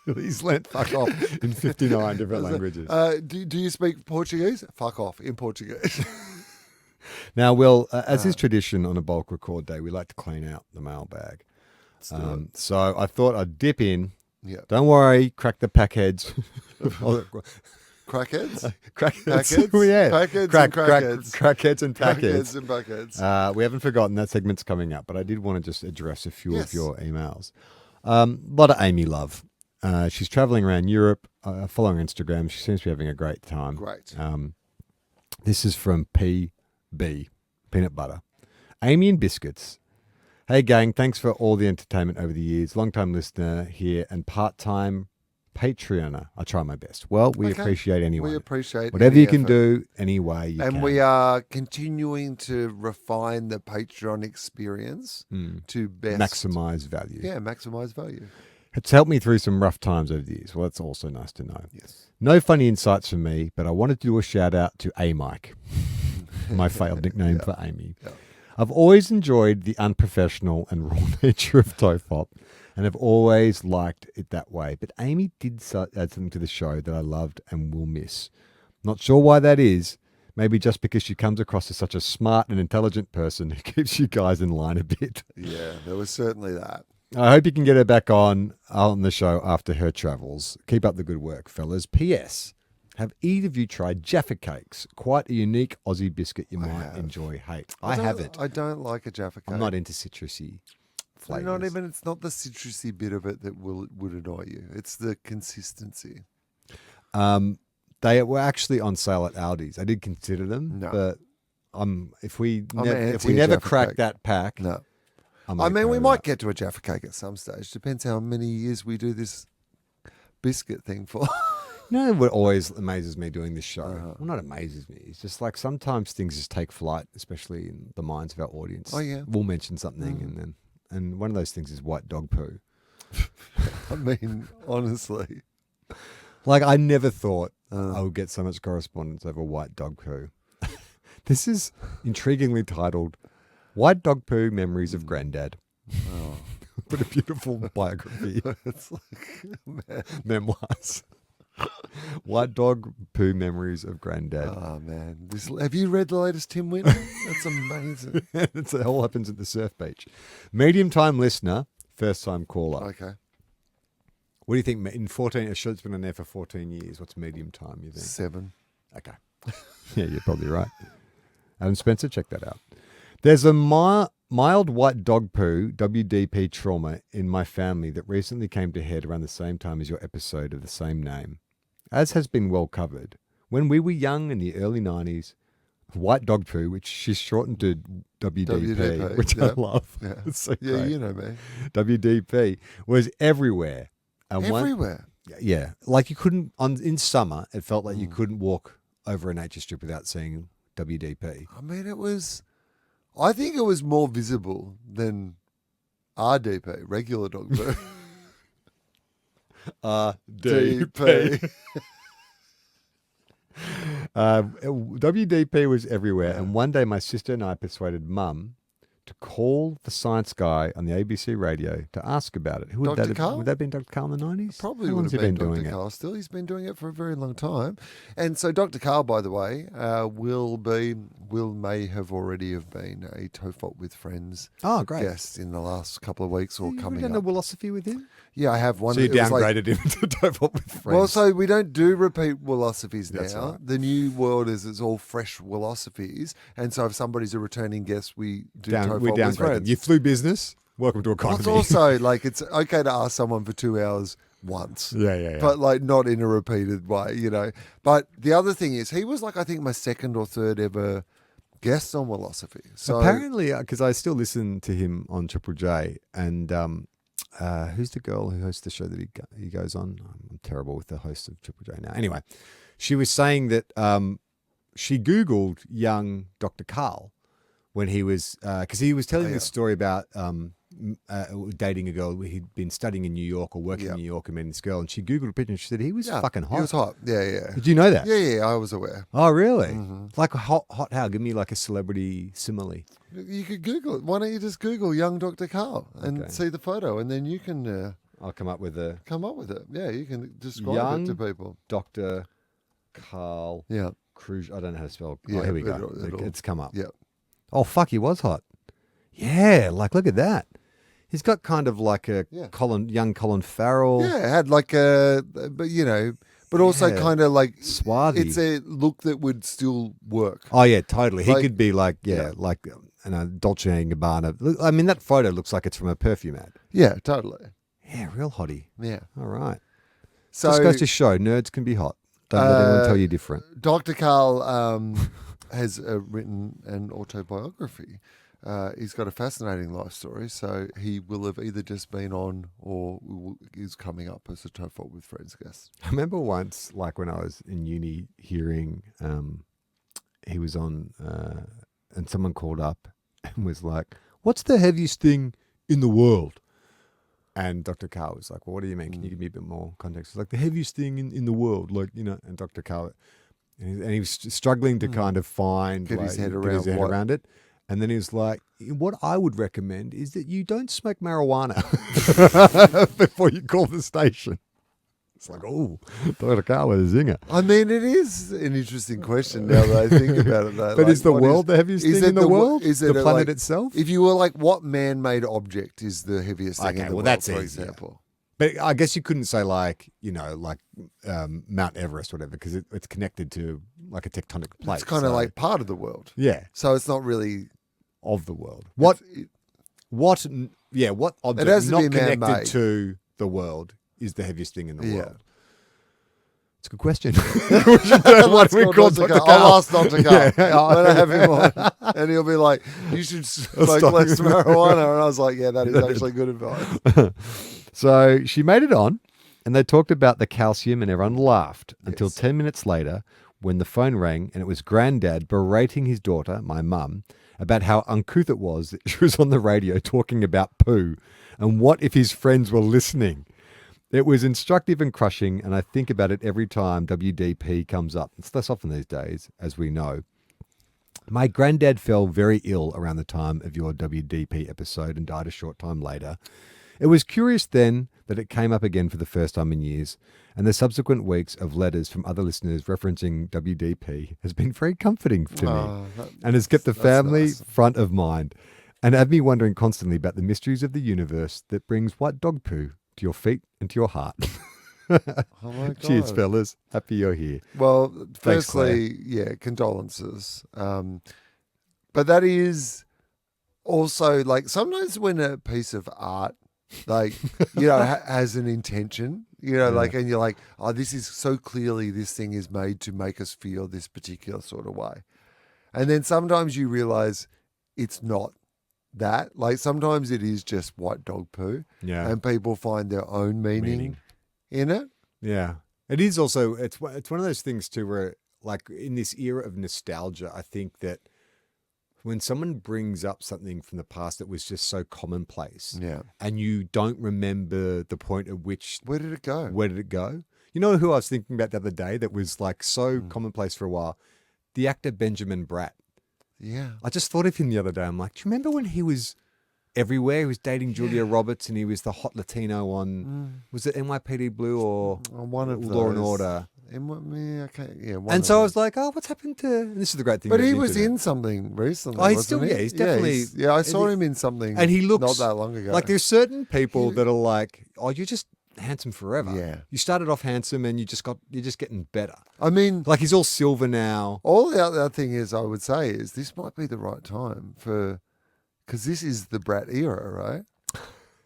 He's learnt fuck off in 59 different languages. Do you speak Portuguese? Fuck off in Portuguese. Now, Will, as is tradition on a bulk record day, we like to clean out the mailbag. So I thought I'd dip in. Yeah. Don't worry, crack the packheads. Crackheads? Crackheads? Well, yeah. Crackheads Crack, and crackheads. crackheads and packheads. Crackheads and buckheads. We haven't forgotten that segment's coming up, but I did want to just address a few Yes. of your emails. A lot of Amy love. She's traveling around Europe. Following Instagram, she seems to be having a great time. Great. This is from PB, Peanut Butter. Amy and Biscuits. Hey, gang, thanks for all the entertainment over the years. Long-time listener here and part-time Patreoner. I try my best. Well, we appreciate anyone. We appreciate whatever any you can effort. do, any way you can. And we are continuing to refine the Patreon experience to best maximize value. Yeah, maximize value. It's helped me through some rough times over the years. Well, that's also nice to know. Yes. No funny insights from me, but I wanted to do a shout out to A-Mike, my failed nickname for Amy. Yeah. I've always enjoyed the unprofessional and raw nature of TOFOP and have always liked it that way. But Amy did add something to the show that I loved and will miss. Not sure why that is. Maybe just because she comes across as such a smart and intelligent person who keeps you guys in line a bit. Yeah, there was certainly that. I hope you can get her back on the show after her travels. Keep up the good work, fellas. P.S. Have either of you tried Jaffa cakes? Quite a unique Aussie biscuit you might enjoy. I haven't. I don't like a Jaffa cake. I'm not into citrusy flavors. It's not the citrusy bit of it that would annoy you. It's the consistency. They were actually on sale at Aldi's. I did consider them, but if we never crack that pack, no. I We might get to a Jaffa cake at some stage. Depends how many years we do this biscuit thing for. You know what always amazes me doing this show? Well, not amazes me. It's just like sometimes things just take flight, especially in the minds of our audience. Oh, yeah. We'll mention something and one of those things is white dog poo. I mean, honestly. Like I never thought I would get so much correspondence over white dog poo. This is intriguingly titled White Dog Poo Memories of Granddad. Oh. What a beautiful biography. It's like Memoirs. White Dog Poo Memories of Granddad. Oh, man. Have you read the latest Tim Winton? That's amazing. It all happens at the surf beach. Medium time listener, first time caller. Okay. What do you think? In 14, it's been on there for 14 years. What's medium time, you think? 7. Okay. Yeah, you're probably right. Adam Spencer, check that out. There's a mild white dog poo, WDP trauma, in my family that recently came to head around the same time as your episode of the same name. As has been well covered, when we were young in the early 90s, white dog poo, which she's shortened to WDP, which I love. Yeah, It's so great. You know me. WDP was everywhere. And Everywhere. Yeah. Like you couldn't, in summer, it felt like you couldn't walk over a nature strip without seeing WDP. I mean, I think it was more visible than RDP, regular dog poo. DP. WDP was everywhere. And one day my sister and I persuaded Mum to call the science guy on the ABC radio to ask about it. Who would Dr. that Carl? Would that have been Dr. Carl in the 90s? Probably How long would has have he been doing Dr. it? Carl still. He's been doing it for a very long time. And so Dr. Carl, by the way, may have already have been a TOFOP with Friends guest in the last couple of weeks or coming You've done up. a philosophy with him? Yeah, I have one. So you It was like- downgraded him to TOFOP with Friends. Well, so we don't do repeat philosophies now. That's right. The new world is it's all fresh philosophies. And so if somebody's a returning guest, we do TOFOP we with downgraded him. Friends. You flew business. Welcome to economy. It's also like it's okay to ask someone for 2 hours once. Yeah. But like not in a repeated way, you know. But the other thing is he was like I think my second or third ever guest on philosophy. So apparently, because I still listen to him on Triple J, and who's the girl who hosts the show that he goes on? I'm terrible with the host of Triple J now. Anyway, she was saying that she Googled young Dr. Carl when he was, because he was telling this story about dating a girl. He'd been studying in New York or working in New York and met this girl. And she Googled a picture and she said he was fucking hot. He was hot. Yeah. Did you know that? Yeah, I was aware. Oh, really? Like a hot how? Give me like a celebrity simile. You could Google it. Why don't you just Google young Dr. Carl and see the photo, and then you can I'll come up with it. Yeah, you can describe Young it to people. Dr. Carl. Yeah. Cruz. I don't know how to spell. Yeah, Oh, here we go. it'll- It's come up. Yeah. Oh, fuck, he was hot. Yeah, like, look at that. He's got kind of like a young Colin Farrell. Yeah, it had like but also kind of like Swarthy. It's a look that would still work. Oh, yeah, totally. He Like- could be like, like, Dolce & Gabbana. Look, I mean, that photo looks like it's from a perfume ad. Yeah, totally. Yeah, real hottie. Yeah. All right. So Just goes to show, nerds can be hot. Don't let anyone tell you different. Dr. Carl has written an autobiography. He's got a fascinating life story, so he will have either just been on or is coming up as a TOFOP with Friends guest. I remember once, like when I was in uni, hearing he was on, and someone called up and was like, "What's the heaviest thing in the world?" And Dr. Carl was like, "Well, what do you mean? Can you give me a bit more context?" It's like the heaviest thing in the world, like, and Dr. Carl, and he was struggling to kind of find, Get his head get his head around around it. And then he was like, "What I would recommend is that you don't smoke marijuana before you call the station." It's like, oh, Dr. Carl with a zinger. I mean, it is an interesting question now that I think about it. Though. But Like, is the what world the heaviest thing in the world? Is it the a, planet like, itself? If you were like, what man-made object is the heaviest thing in the world, that's for easier. example? But I guess you couldn't say like, Mount Everest or whatever, because it's connected to like a tectonic plate. It's kind of like part of the world. Yeah, So it's not really of the world. What object has to not be connected man-made. to the world is the heaviest thing in the Yeah. world? It's a good question. What do we call Dr. Carl? I'll ask Dr. Carl Yeah. when I have him on. And he'll be like, you should smoke stop. less marijuana. And I was like, yeah, that is actually good advice. So she made it on, and they talked about the calcium, and everyone laughed until 10 minutes later when the phone rang, and it was Granddad berating his daughter, my mum, about how uncouth it was that she was on the radio talking about poo, and what if his friends were listening. It was instructive and crushing, and I think about it every time WDP comes up. It's less often these days, as we know. My granddad fell very ill around the time of your WDP episode and died a short time later. It was curious then that it came up again for the first time in years, and the subsequent weeks of letters from other listeners referencing WDP has been very comforting to me and has kept the family front of mind and had me wondering constantly about the mysteries of the universe that brings white dog poo to your feet and to your heart. Oh my God. Cheers, fellas. Happy you're here. Well, Thanks, firstly, condolences. But that is also like sometimes when a piece of art, like, has an intention, like, and you're like, oh, this is so clearly this thing is made to make us feel this particular sort of way. And then sometimes you realize it's not that. Like sometimes it is just white dog poo. Yeah. And people find their own meaning in it. Yeah. It is also, it's one of those things too where, like, in this era of nostalgia, I think that when someone brings up something from the past that was just so commonplace, and you don't remember the point at which... Where did it go? You know who I was thinking about the other day that was like so commonplace for a while? The actor Benjamin Bratt. Yeah. I just thought of him the other day. I'm like, do you remember when he was everywhere? He was dating Julia Roberts and he was the hot Latino on, was it NYPD Blue or one of Law and those. Order? One So I of was like, oh, what's happened to... And this is the great thing. But about he the was internet. in something recently. Oh, he's wasn't still, he? he's definitely... Yeah, I saw him in something and he looks not that long ago. Like there's certain people that are like, oh, you're just handsome forever. Yeah. You started off handsome and you're just getting better. I mean, Like he's all silver now. all the other thing is, I would say, is this might be the right time because this is the Brat era, right?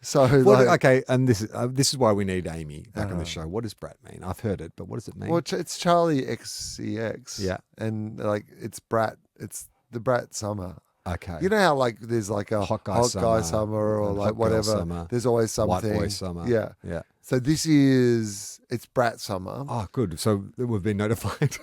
So, Okay, and this is why we need Amy back on the show. What does Brat mean? I've heard it, but what does it mean? well, it's Charlie XCX. Yeah. And like it's Brat, it's the Brat summer. Okay. You know how like there's like a Hot guy summer summer or and like hot girl whatever. summer, There's always something. White boy summer. Yeah. Yeah. So this is, it's Brat Summer. Oh, good. So we've been notified.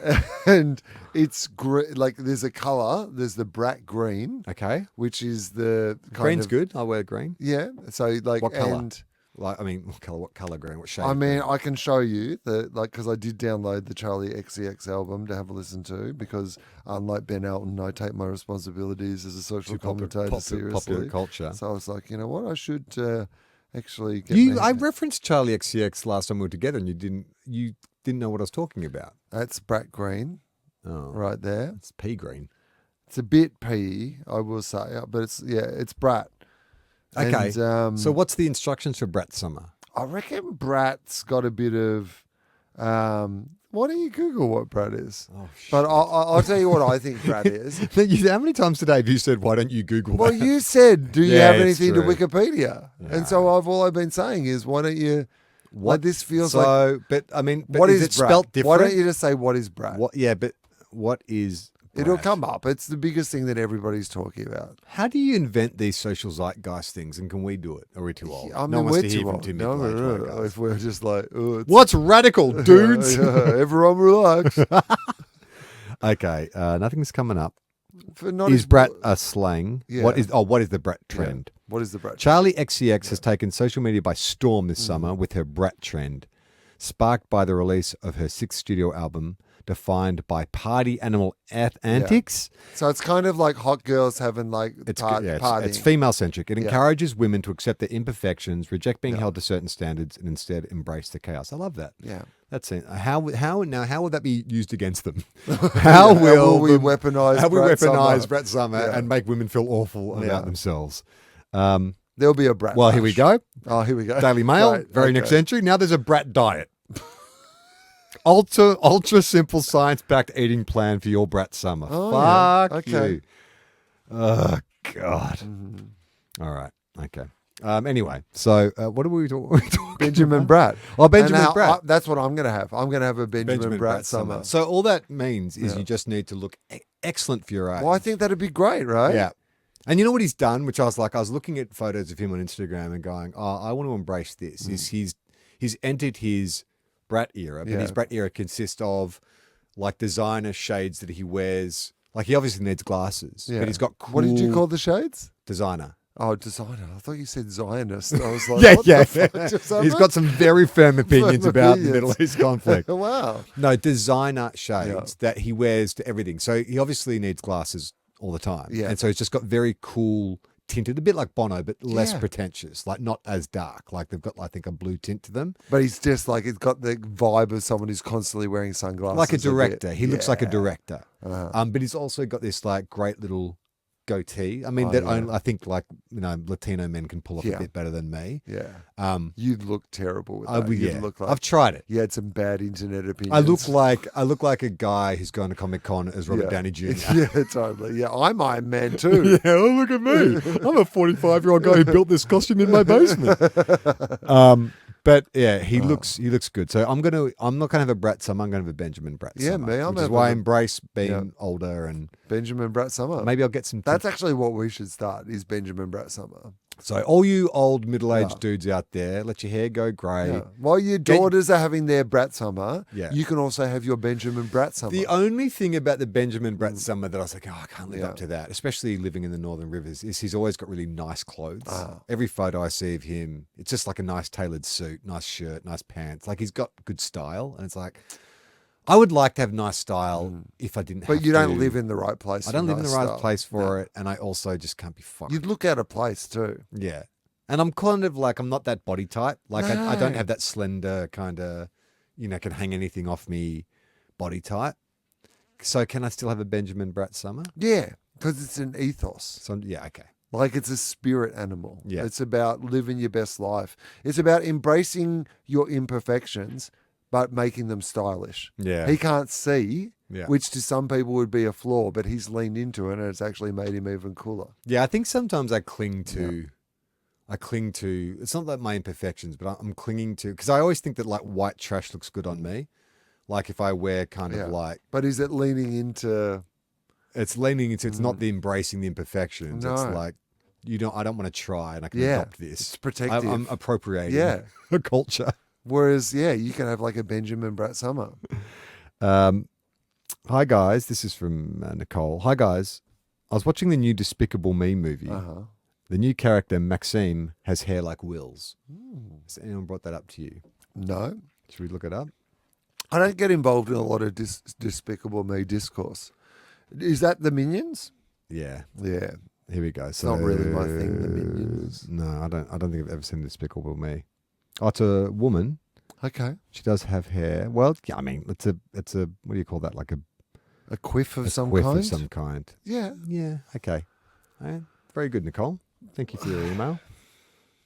And it's like there's a color. There's the Brat Green, Okay. which is the kind Green's of, good. I wear green. Yeah. So like, What colour? and Like, I mean, what color? What color green? What shade? I mean, green? I can show you the like because I did download the Charlie XCX album to have a listen to because unlike Ben Elton, I take my responsibilities as a social Too popular- commentator seriously. popular culture. So I was like, you know what, I should actually get. I referenced Charlie XCX last time we were together, and you didn't know what I was talking about. That's Brat Green Oh, right there. it's pea green. It's a bit pea, I will say, but it's Brat. Okay. And, So what's the instructions for Brat Summer? I reckon Brat's got a bit of. Why don't you Google what Brat is? Oh, shit. But I'll tell you what I think Brat is. How many times today have you said, "Why don't you Google Well, that?" you said, do you Yeah, have it's anything to true. Wikipedia? Yeah. And so all I've been saying is, why don't you? What this feels like? So, but I mean, but What is is it Brat? spelt different? Why don't you just say what is Brat? What? Yeah, but what is? It'll Brat? come up. It's the biggest thing that everybody's talking about. How do you invent these social zeitgeist things, and can we do it? Or are we too old? I mean, no one wants we're to hear too from old. two No, middle-aged white guys. If we're just like, oh, it's, What's radical, dudes? Yeah, everyone relax. Okay, nothing's coming up. For not Is as- Brat a slang? Yeah. What is the Brat trend? What is the Brat? Charlie XCX has taken social media by storm this summer with her Brat trend, sparked by the release of her sixth studio album, defined by party animal antics. So it's kind of like hot girls having like partying. It's female centric. It Yeah. encourages women to accept their imperfections, reject being held to certain standards, and instead embrace the chaos. I love that. Yeah. That's it. How would that be used against them? How How will we the- weaponize? How we Brat weaponize Summer? Brat Summer Yeah. and make women feel awful Yeah. about themselves? There'll be a Brat. Well, here we bash. go. Oh, here we go. Daily Mail, Right, very okay. next entry. Now there's a Brat diet. Ultra simple science backed eating plan for your Brat summer. Oh, yeah. Fuck Okay. you. Oh God. Mm-hmm. All right. Okay. Anyway, so what are we talking? Benjamin Brat. Oh, Benjamin And Brat. that's what I'm going to have. I'm going to have a Benjamin, Brat summer. So all that means is Yeah. you just need to look excellent for your age. Well, I think that'd be great, right? Yeah. And you know what he's done, which I was looking at photos of him on Instagram and going, oh, I want to embrace this. Is he's entered his Brat era, but Yeah. his Brat era consists of like designer shades that he wears. Like he obviously needs glasses, Yeah. but he's got cool What did you call the shades? designer. Oh, designer. I thought you said Zionist. I was like, Yeah, what yeah. the fuck just He's got some very firm opinions Firm about the opinions. Middle East conflict. Wow. No, designer shades that he wears to everything. So he obviously needs glasses all the time. Yeah. And so he's just got very cool tinted, a bit like Bono, but less Yeah. pretentious, like not as dark. Like they've got, I think, a blue tint to them. But he's just like, it's got the vibe of someone who's constantly wearing sunglasses. Like a bit. director. He looks like a Yeah. director. Uh-huh. But he's also got this like great little goatee. I mean, Oh, that yeah. only, I think like, Latino men can pull off Yeah. a bit better than me. Yeah. You'd look terrible with I that. would, You'd yeah. look like I've tried it. you had some bad internet opinions. I look like a guy who's going to Comic Con as Robert Yeah. Downey Jr. Yeah, totally. Yeah, I'm Iron Man too. Yeah, oh, look at me. I'm a 45-year-old guy who built this costume in my basement. But yeah, he looks good. So I'm not gonna have a Brat summer. I'm gonna have a Benjamin Brat Yeah, summer. me, I'm which is having why I a- embrace being Yeah. older and Benjamin Brat Summer. maybe I'll get some. That's actually what we should start. Is Benjamin Brat Summer. So all you old middle-aged Yeah. dudes out there, let your hair go grey. Yeah. While your daughters are having their Brat Summer, Yeah. you can also have your Benjamin Brat Summer. The only thing about the Benjamin Brat summer that I was like, oh, I can't live Yeah. up to that, especially living in the Northern Rivers, is he's always got really nice clothes. Ah. Every photo I see of him, it's just like a nice tailored suit, nice shirt, nice pants. Like he's got good style. And it's like, I would like to have nice style if I didn't have but you don't to. live in the right place. I for don't live in the nice right style. place for No. it. And I also just can't be fucked. You'd look out of place too. Yeah. And I'm kind of like, I'm not that body type. Like I don't No. have that slender kind of, can hang anything off me body type. So can I still have a Benjamin Brat summer? Yeah, because it's an ethos. So yeah, okay. Like it's a spirit animal. Yeah. It's about living your best life. It's about embracing your imperfections, but making them stylish. Yeah. He can't see, Yeah. which to some people would be a flaw, but he's leaned into it and it's actually made him even cooler. Yeah, I think sometimes I cling to, it's not like my imperfections, but I'm clinging to, because I always think that like white trash looks good on me. Like if I wear kind Yeah. of like, But is it leaning into... it's leaning into, it's not the embracing the imperfections. It's No. like, I don't want to try and I can Yeah, adopt this. it's protective. I'm appropriating Yeah. a culture. Whereas, yeah, you can have like a Benjamin Bratt Summer. Hi guys, this is from Nicole. Hi guys, I was watching the new Despicable Me movie. Uh-huh. The new character Maxime has hair like Will's. Has anyone brought that up to you? No. Should we look it up? I don't get involved in a lot of Despicable Me discourse. Is that the Minions? Yeah. Yeah. Here we go. It's not really my thing, the Minions. No, I don't think I've ever seen Despicable Me. Oh, it's a woman. Okay. She does have hair. Well, yeah, I mean, it's a what do you call that? Like a quiff of some quiff kind? of some kind. Yeah. Yeah. Okay. Very good, Nicole. Thank you for your email.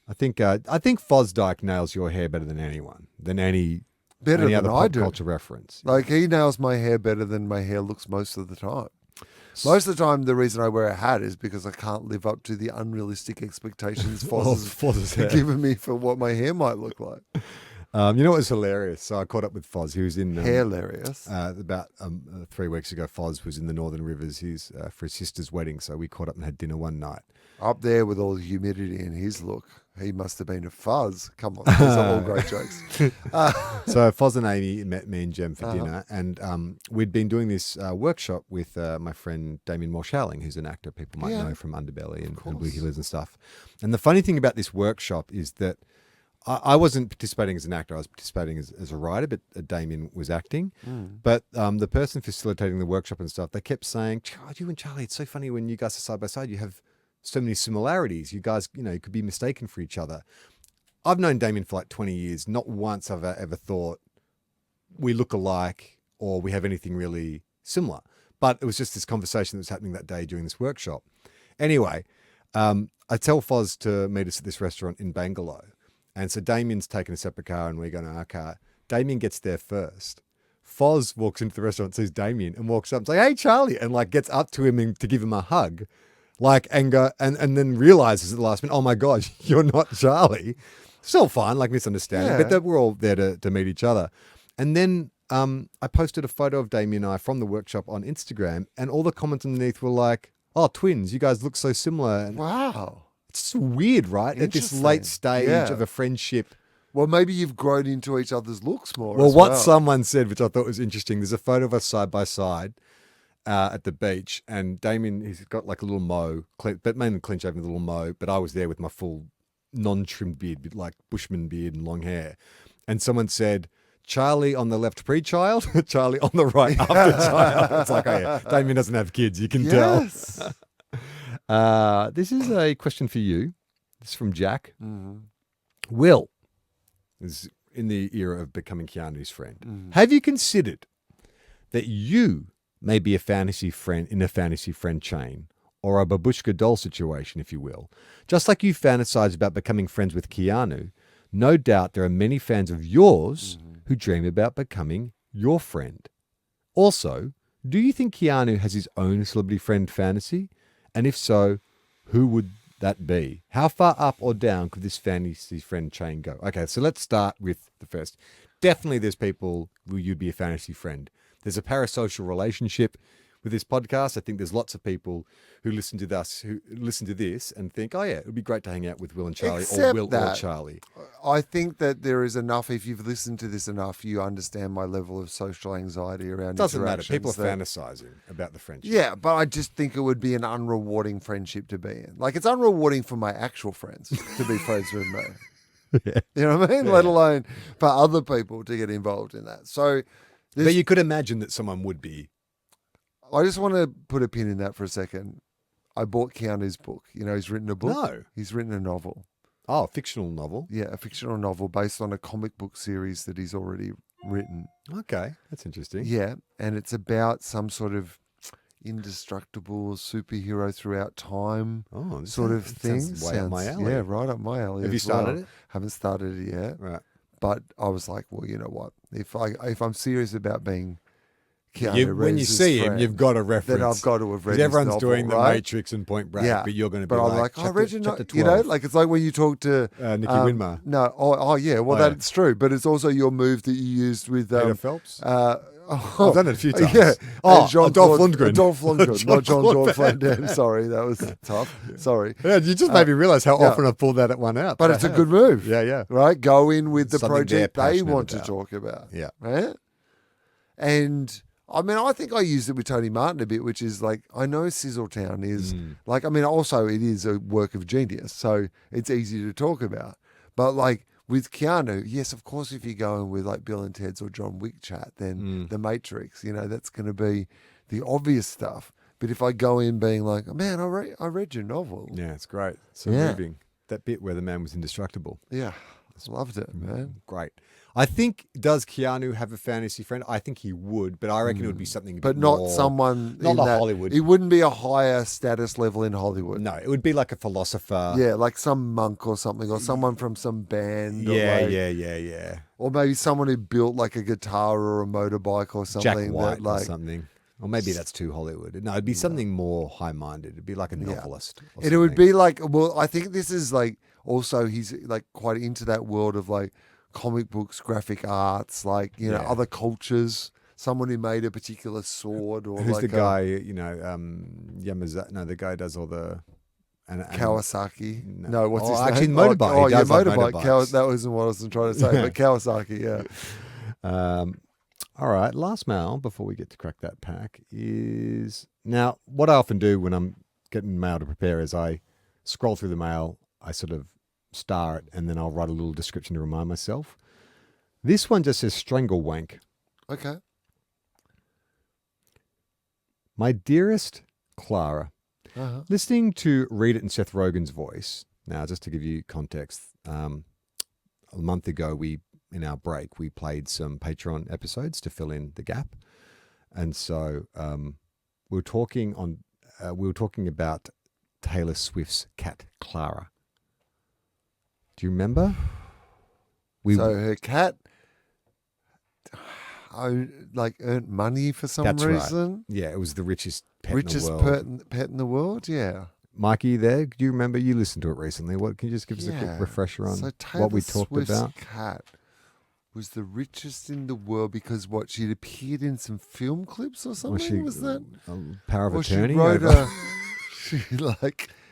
I think Fosdyke nails your hair better than anyone, than any other pop culture reference. Like, he nails my hair better than my hair looks most of the time. Most of the time, the reason I wear a hat is because I can't live up to the unrealistic expectations Foz has given me for what my hair might look like. You know what was hilarious? So I caught up with Foz. He was in hilarious. About 3 weeks ago. Foz was in the Northern Rivers. He's for his sister's wedding, so we caught up and had dinner one night. Up there with all the humidity in his look, he must have been a fuzz. Come on, those are all great jokes. So Foz and Amy met me and Jem for dinner, and we'd been doing this workshop with my friend Damien Morshalling, who's an actor people might know from Underbelly and Blue Heelers and stuff. And the funny thing about this workshop is that I wasn't participating as an actor. I was participating as a writer, but Damien was acting. But the person facilitating the workshop and stuff, they kept saying, you and Charlie, it's so funny when you guys are side by side. You have so many similarities. You guys, you could be mistaken for each other. I've known Damien for like 20 years. Not once have I ever thought we look alike or we have anything really similar. But it was just this conversation that was happening that day during this workshop. Anyway, I tell Foz to meet us at this restaurant in Bangalore. And so Damien's taken a separate car and we're going to our car. Damien gets there first. Foz walks into the restaurant, sees Damien and walks up and says, hey, Charlie, and like gets up to him and to give him a hug. Like, and then realizes at the last minute, oh my God, you're not Charlie. Still fine, like misunderstanding, but that we're all there to meet each other. And then I posted a photo of Damien and I from the workshop on Instagram, and all the comments underneath were like, oh, twins, you guys look so similar. And wow. it's weird, right? At this late stage of a friendship. Well, maybe you've grown into each other's looks more. Well, what someone said, which I thought was interesting, there's a photo of us side by side at the beach, and Damien, he's got like a little mow, but mainly clean shaven with a little mow, but I was there with my full non-trimmed beard, like Bushman beard and long hair. And someone said, Charlie on the left pre-child, Charlie on the right after child. It's like, oh yeah, Damien doesn't have kids, you can tell. This is a question for you. This is from Jack. Will, this is in the era of becoming Keanu's friend. Have you considered that you may be a fantasy friend in a fantasy friend chain, or a babushka doll situation, if you will? Just like you fantasize about becoming friends with Keanu, no doubt there are many fans of yours who dream about becoming your friend. Also, do you think Keanu has his own celebrity friend fantasy? And if so, who would that be? How far up or down could this fantasy friend chain go? Okay, so let's start with the first. Definitely there's people who you'd be a fantasy friend. There's a parasocial relationship with this podcast. I think there's lots of people who listen to this and think, oh yeah, it would be great to hang out with Will and Charlie, or Will or Charlie. I think that there is enough, if you've listened to this enough, you understand my level of social anxiety around Doesn't matter. People are that, fantasizing about the friendship. Yeah, but I just think it would be an unrewarding friendship to be in. Like, it's unrewarding for my actual friends to be friends with me. Yeah. You know what I mean? Yeah. Let alone for other people to get involved in that. So, but you could imagine that someone would be. I just want to put a pin in that for a second. I bought Keanu's book. You know, he's written a book. No. He's written a novel. Oh, a fictional novel? Yeah, a fictional novel based on a comic book series that he's already written. Okay, that's interesting. Yeah, and it's about some sort of indestructible superhero throughout time sort of thing. Sounds way up my alley. Yeah, right up my alley. Have you started it? Haven't started it yet. Right. But I was like, well, you know what? If I'm serious about being Keanu when you see him, you've got a reference. Then I've got to have read his everyone's novel, doing right? The Matrix and Point Break, but you're going to be I'm like, chapter, I read your chapter 12. You know, like it's like when you talk to Nicky Winmar. No, yeah, well, that's true. But it's also your move that you used with Peter Phelps. I've done it a few times. Yeah. Oh, And Dolph Lundgren. Dolph Lundgren, not Jean-Claude Van Damme. Damme. Sorry, that was tough. Sorry. Yeah, you just made me realize how yeah. often I've pulled that one out. But it's a good move. Yeah, yeah. Right? Go in with the Something they're project they passionate want about. to talk about. Yeah. Right? And I mean, I think I used it with Tony Martin a bit, which is like, I know Sizzletown is like, I mean, also it is a work of genius, so it's easy to talk about. But like with Keanu, yes, of course, if you're going with like Bill and Ted's or John Wick chat, then The Matrix, that's going to be the obvious stuff. But if I go in being like, oh, man, I read your novel. Yeah, it's great. So Yeah. moving. That bit where the man was indestructible. Yeah, loved it, man. Great. I think, does Keanu have a fantasy friend? I think he would, but I reckon it would be something a But bit not more, someone not in like that, Hollywood. It wouldn't be a higher status level in Hollywood. No, it would be like a philosopher. Yeah, like some monk or something, or someone from some band. Yeah, or like, yeah. Or maybe someone who built like a guitar or a motorbike or Jack something. White that, like, or something. Or maybe that's too Hollywood. No, it'd be something more high-minded. It'd be like a novelist. Or And it would something. be like, well, I think this is like, also he's like quite into that world of like comic books, graphic arts, like, other cultures. Someone who made a particular sword or Who's like the guy, Yamazaki? No, the guy who does all the... Kawasaki. No. No, what's his actually, name? motorbike. Oh, He yeah, does like motorbike. motorbikes. That wasn't what I was trying to say, but Kawasaki, yeah. All right, last mail before we get to crack that pack is... Now, what I often do when I'm getting mail to prepare is I scroll through the mail, I sort of star it, and then I'll write a little description to remind myself. This one just says strangle wank. Okay. My dearest Clara, Uh-huh. listening to Read It in Seth Rogen's voice. Now, just to give you context, a month ago, in our break, we played some Patreon episodes to fill in the gap. And so we were talking about Taylor Swift's cat, Clara. Do you remember? So her cat earned money for some That's reason. right. Yeah, it was the richest pet Richest in the world. pet in the world, yeah. Mikey, you there? Do you remember? You listened to it recently. What can you just give us a Yeah. quick refresher on So Taylor what we talked Swift's about? cat was the richest in the world because she'd appeared in some film clips or something. Was that Power of or Attorney? she wrote over- she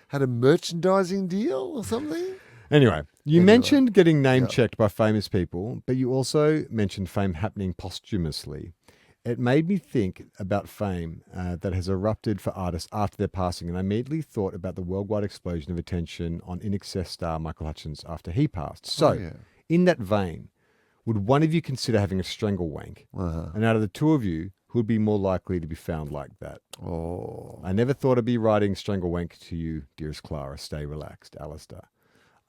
had a merchandising deal or something? Anyway, you Anyway. mentioned getting name Yeah. checked by famous people, but you also mentioned fame happening posthumously. It made me think about fame that has erupted for artists after their passing, and I immediately thought about the worldwide explosion of attention on INXS star Michael Hutchence after he passed. So, yeah. in that vein, would one of you consider having a strangle wank? Uh-huh. And out of the two of you, who would be more likely to be found like that? Oh. I never thought I'd be writing strangle wank to you, dearest Clara. Stay relaxed, Alistair.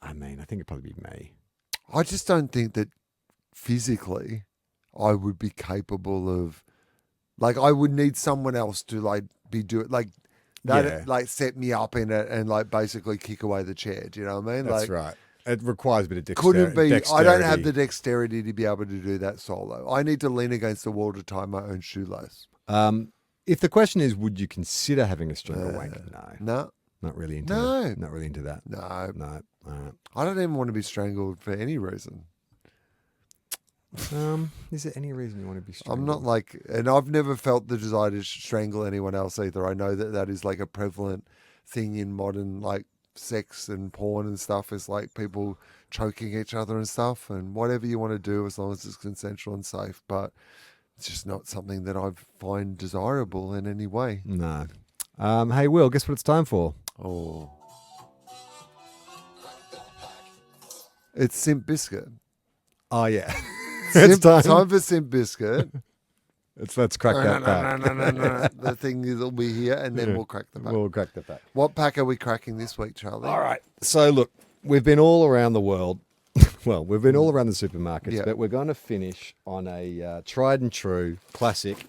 I mean, I think it'd probably be me. I just don't think that physically I would be capable of, like, I would need someone else to like be doing like that, Yeah. like set me up in it and like basically kick away the chair. Do you know what I mean? That's like, right. It requires a bit of dexterity. couldn't be. I don't have the dexterity to be able to do that solo. I need to lean against the wall to tie my own shoelace. If the question is, would you consider having a strangle wank? No, No, not really into No. that. Not really into that. no, No. I don't even want to be strangled for any reason. Is there any reason you want to be strangled? I'm not like, and I've never felt the desire to strangle anyone else either. I know that is like a prevalent thing in modern like sex and porn and stuff, is like people choking each other and stuff, and whatever you want to do as long as it's consensual and safe. But it's just not something that I find desirable in any way. No. Hey, Will, guess what it's time for? Oh, it's Simp Biscuit. Oh, yeah. Simp, time for Simp Biscuit. Let's crack that back. No. The thing is, it'll be here, and then we'll crack the pack. We'll crack that back. What pack are we cracking this week, Charlie? All right. So, look, we've been all around the world. Well, we've been all around the supermarkets, Yeah. but we're going to finish on a tried and true classic,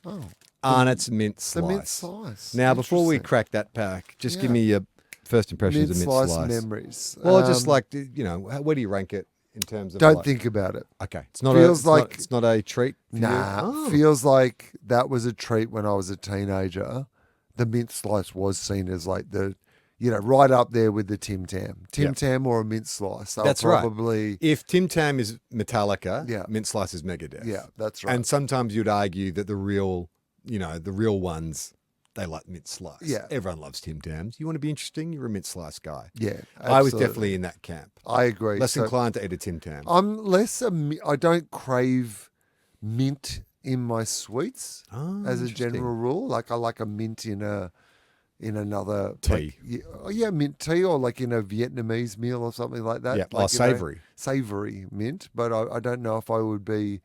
Oh, Arnott's mint slice. the mint slice. Now, before we Interesting. crack that pack, just Yeah. give me your first impressions mint of mint slice, slice. memories. Well, just like, where do you rank it in terms of... don't like- think about it. Okay. It's not Feels like- it's not a treat for you? Nah, Oh. feels like that was a treat when I was a teenager. The mint slice was seen as like the right up there with the Tim Tam. Tim Tam or a mint slice. That's probably, right. If Tim Tam is Metallica, Yeah. mint slice is Megadeth. Yeah, that's right. And sometimes you'd argue that the real ones, they like mint slice. Yeah. Everyone loves Tim Tams. You want to be interesting? You're a mint slice guy. Yeah, I was absolutely. definitely in that camp. I agree. Less So inclined to eat a Tim Tam. I'm less. I don't crave mint in my sweets as a Interesting. general rule. Like I like a mint in another Tea. mint tea, or like in a Vietnamese meal or something like that. Yeah, like, savoury. Savoury mint. But I don't know if I would be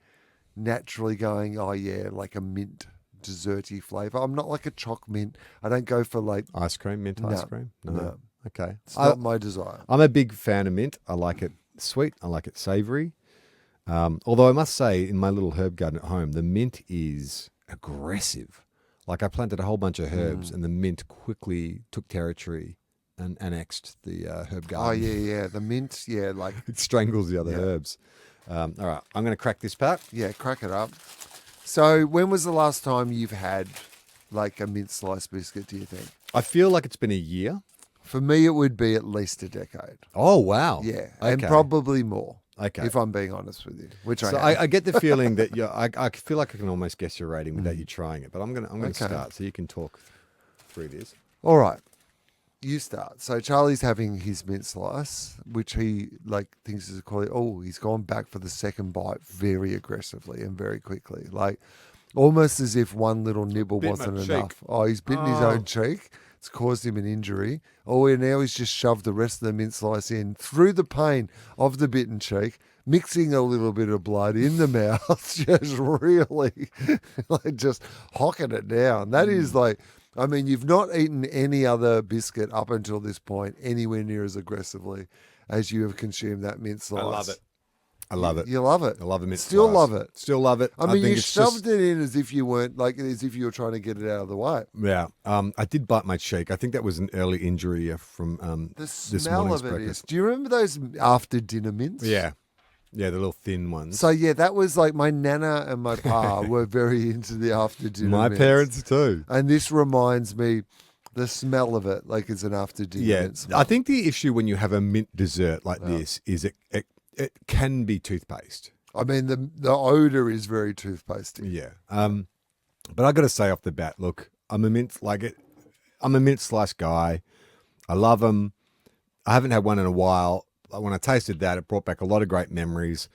naturally going, like a mint desserty flavour. I'm not like a choc mint. I don't go for like Ice cream, mint ice cream? No. Okay. It's not my desire. I'm a big fan of mint. I like it sweet. I like it savoury. Although I must say, in my little herb garden at home, the mint is aggressive. Like I planted a whole bunch of herbs, and the mint quickly took territory and annexed the herb garden. Oh, yeah. The mint, like... It strangles the other herbs. All right, I'm going to crack this pack. Yeah, crack it up. So when was the last time you've had like a mint slice biscuit, do you think? I feel like it's been a year. For me, it would be at least a decade. Oh, wow. Yeah, Okay. and probably more. Okay. If I'm being honest with you, which So I am. I get the feeling that I feel like I can almost guess your rating without you trying it, but I'm gonna start so you can talk through this. All right, you start. So Charlie's having his mint slice, which he thinks is a quality. Oh, he's gone back for the second bite very aggressively and very quickly, like almost as if one little nibble Bit my wasn't cheek. enough. Oh, he's bitten his own cheek. It's caused him an injury. Oh, and now he's just shoved the rest of the mint slice in through the pain of the bitten cheek, mixing a little bit of blood in the mouth, just really just hocking it down. That is you've not eaten any other biscuit up until this point anywhere near as aggressively as you have consumed that mint slice. I love it. I love it. You love it. I love a mint Still slice. love it. Still love it. I mean, think you it's shoved it in as if you weren't, as if you were trying to get it out of the way. Yeah. I did bite my cheek. I think that was an early injury from The this smell morning's of it breakfast. is. Do you remember those after dinner mints? Yeah. Yeah, the little thin ones. So yeah, that was like my nana and my pa were very into the after dinner. My mints. parents too. And this reminds me, the smell of it, like it's an after dinner. Yeah. mint smell. I think the issue when you have a mint dessert like this is it can be toothpaste. I mean, the odor is very toothpastey. Yeah. But I got to say off the bat, look, I'm a mint slice guy. I love them. I haven't had one in a while. When I tasted that, it brought back a lot of great memories.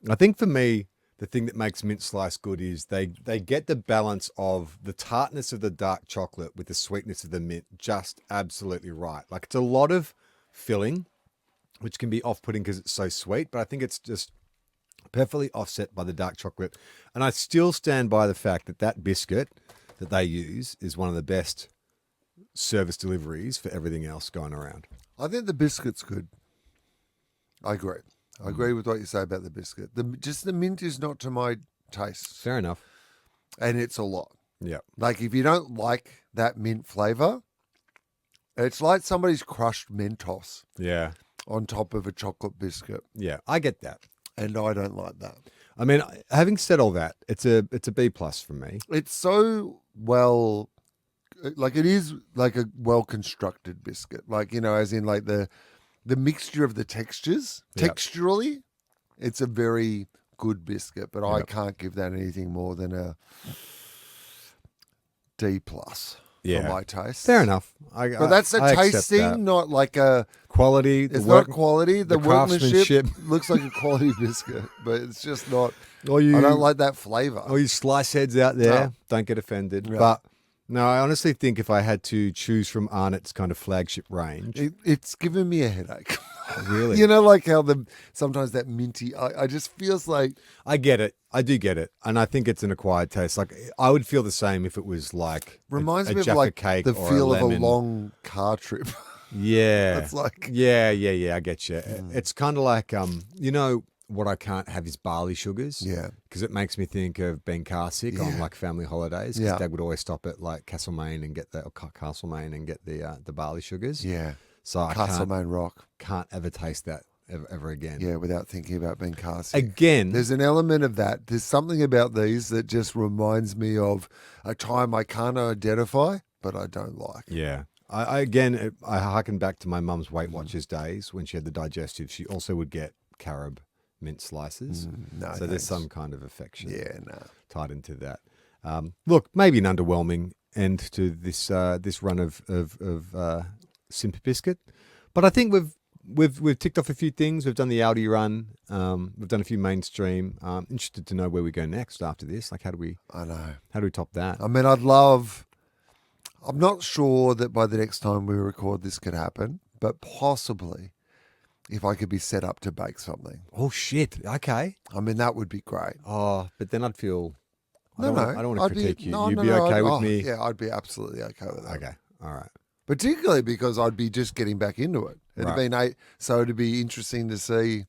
I think for me, the thing that makes mint slice good is they get the balance of the tartness of the dark chocolate with the sweetness of the mint just absolutely right. Like it's a lot of filling, which can be off-putting because it's so sweet, but I think it's just perfectly offset by the dark chocolate. And I still stand by the fact that biscuit that they use is one of the best service deliveries for everything else going around. I think the biscuit's good. I agree. I agree with what you say about the biscuit. Just the mint is not to my taste. Fair enough. And it's a lot. Yeah. Like if you don't like that mint flavour, it's like somebody's crushed Mentos Yeah. on top of a chocolate biscuit. Yeah. I get that. And I don't like that. I mean, having said all that, it's a B+ for me. It's so well, like it is like a well-constructed biscuit. Like, as in like the mixture of the textures, Yep. texturally, it's a very good biscuit, but I Yep. can't give that anything more than a D+ Yeah. for my taste. Fair enough. But that's a I taste accept thing, that. not like a... Quality. It's not quality. The workmanship craftsmanship. looks like a quality biscuit, but it's just not... Or you, I don't like that flavour. All you slice heads out there, don't get offended. Yeah. But no, I honestly think if I had to choose from Arnott's kind of flagship range, It's given me a headache. really, like how sometimes that minty, I just feels like... I get it. I do get it, and I think it's an acquired taste. Like I would feel the same if it was like Reminds a me of Jaffa like cake the or feel a of a lemon. long car trip. Yeah, It's like... yeah. I get you. It's kind of like what I can't have is barley sugars. Yeah. Because it makes me think of being car sick on like family holidays. Because Yeah. Dad would always stop at like Castlemaine and get the barley sugars. Yeah. So I Castlemaine Rock. can't ever taste that ever again. Yeah, without thinking about being car sick. Again, There's an element of that. There's something about these that just reminds me of a time I can't identify, but I don't like. yeah. I harken back to my mum's Weight Watchers days when she had the digestive. She also would get carob mint slices. No, so there's some kind of affection tied into that. Look, maybe an underwhelming end to this run of Simp Biscuit, but I think we've ticked off a few things. We've done the Audi run. We've done a few mainstream. Interested to know where we go next after this. Like, how do we top that? I mean, I'm not sure that by the next time we record this could happen, but possibly if I could be set up to bake something. Oh, shit. Okay. I mean, that would be great. Oh, but then I'd feel... I don't want to critique you. No, You'd be okay with me? Yeah, I'd be absolutely okay with that. Okay. All right. Particularly because I'd be just getting back into it. It'd be interesting to see.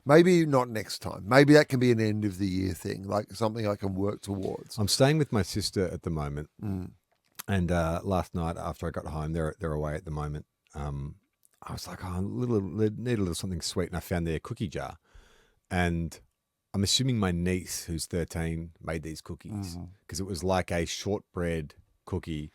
Maybe not next time. Maybe that can be an end of the year thing, like something I can work towards. I'm staying with my sister at the moment, and last night after I got home, they're away at the moment. I was like, I need a little something sweet, and I found their cookie jar, and I'm assuming my niece, who's 13, made these cookies because it was like a shortbread cookie.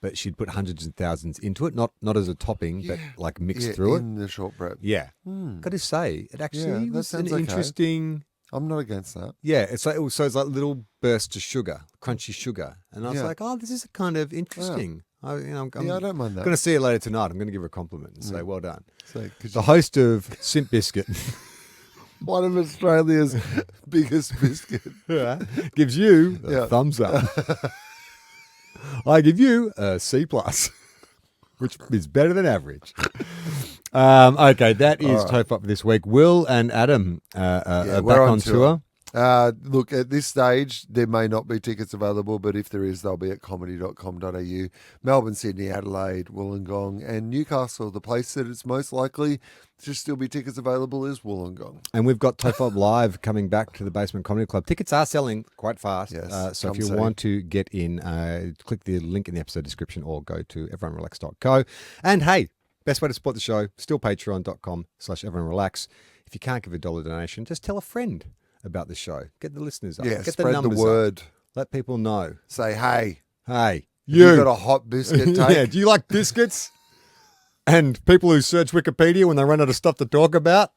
But she'd put hundreds and thousands into it, not as a topping, but like mixed through in the shortbread. Yeah. Got to say, it actually was an interesting... I'm not against that. Yeah, it's like it's like little bursts of sugar, crunchy sugar. And I was like, oh, this is kind of interesting. Yeah. I don't mind that. I'm going to see her later tonight. I'm going to give her a compliment and say, well done. So, the host of Simp Biscuit... one of Australia's biggest biscuits. Gives you a thumbs up. I give you a C+, which is better than average. Okay, that is TOFOP this week. Will and Adam are back on tour. Look, at this stage, there may not be tickets available, but if there is, they'll be at comedy.com.au. Melbourne, Sydney, Adelaide, Wollongong, and Newcastle. The place that it's most likely to still be tickets available is Wollongong. And we've got TOFOP Live coming back to the Basement Comedy Club. Tickets are selling quite fast. Yes, so if you want to get in, click the link in the episode description or go to everyonerelax.co. And hey, best way to support the show, still patreon.com/everyonerelax. If you can't give a $1 donation, just tell a friend about the show. Get the listeners up. Yeah, Get spread the numbers the word. Up. Let people know. Say, hey, you got a hot biscuit take? Yeah, do you like biscuits? And people who search Wikipedia when they run out of stuff to talk about?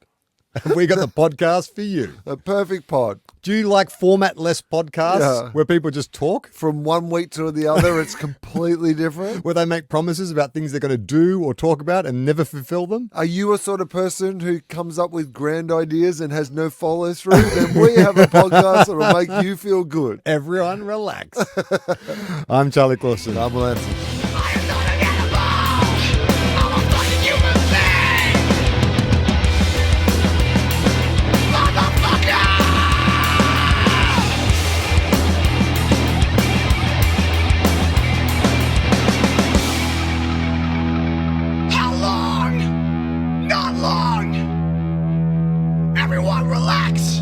We got the podcast for you. A perfect pod. Do you like format-less podcasts where people just talk? From one week to the other, it's completely different. Where they make promises about things they're going to do or talk about and never fulfill them? Are you a sort of person who comes up with grand ideas and has no follow-through? Then we have a podcast that will make you feel good. Everyone relax. I'm Charlie Clausen. I'm Lansing. Everyone relax!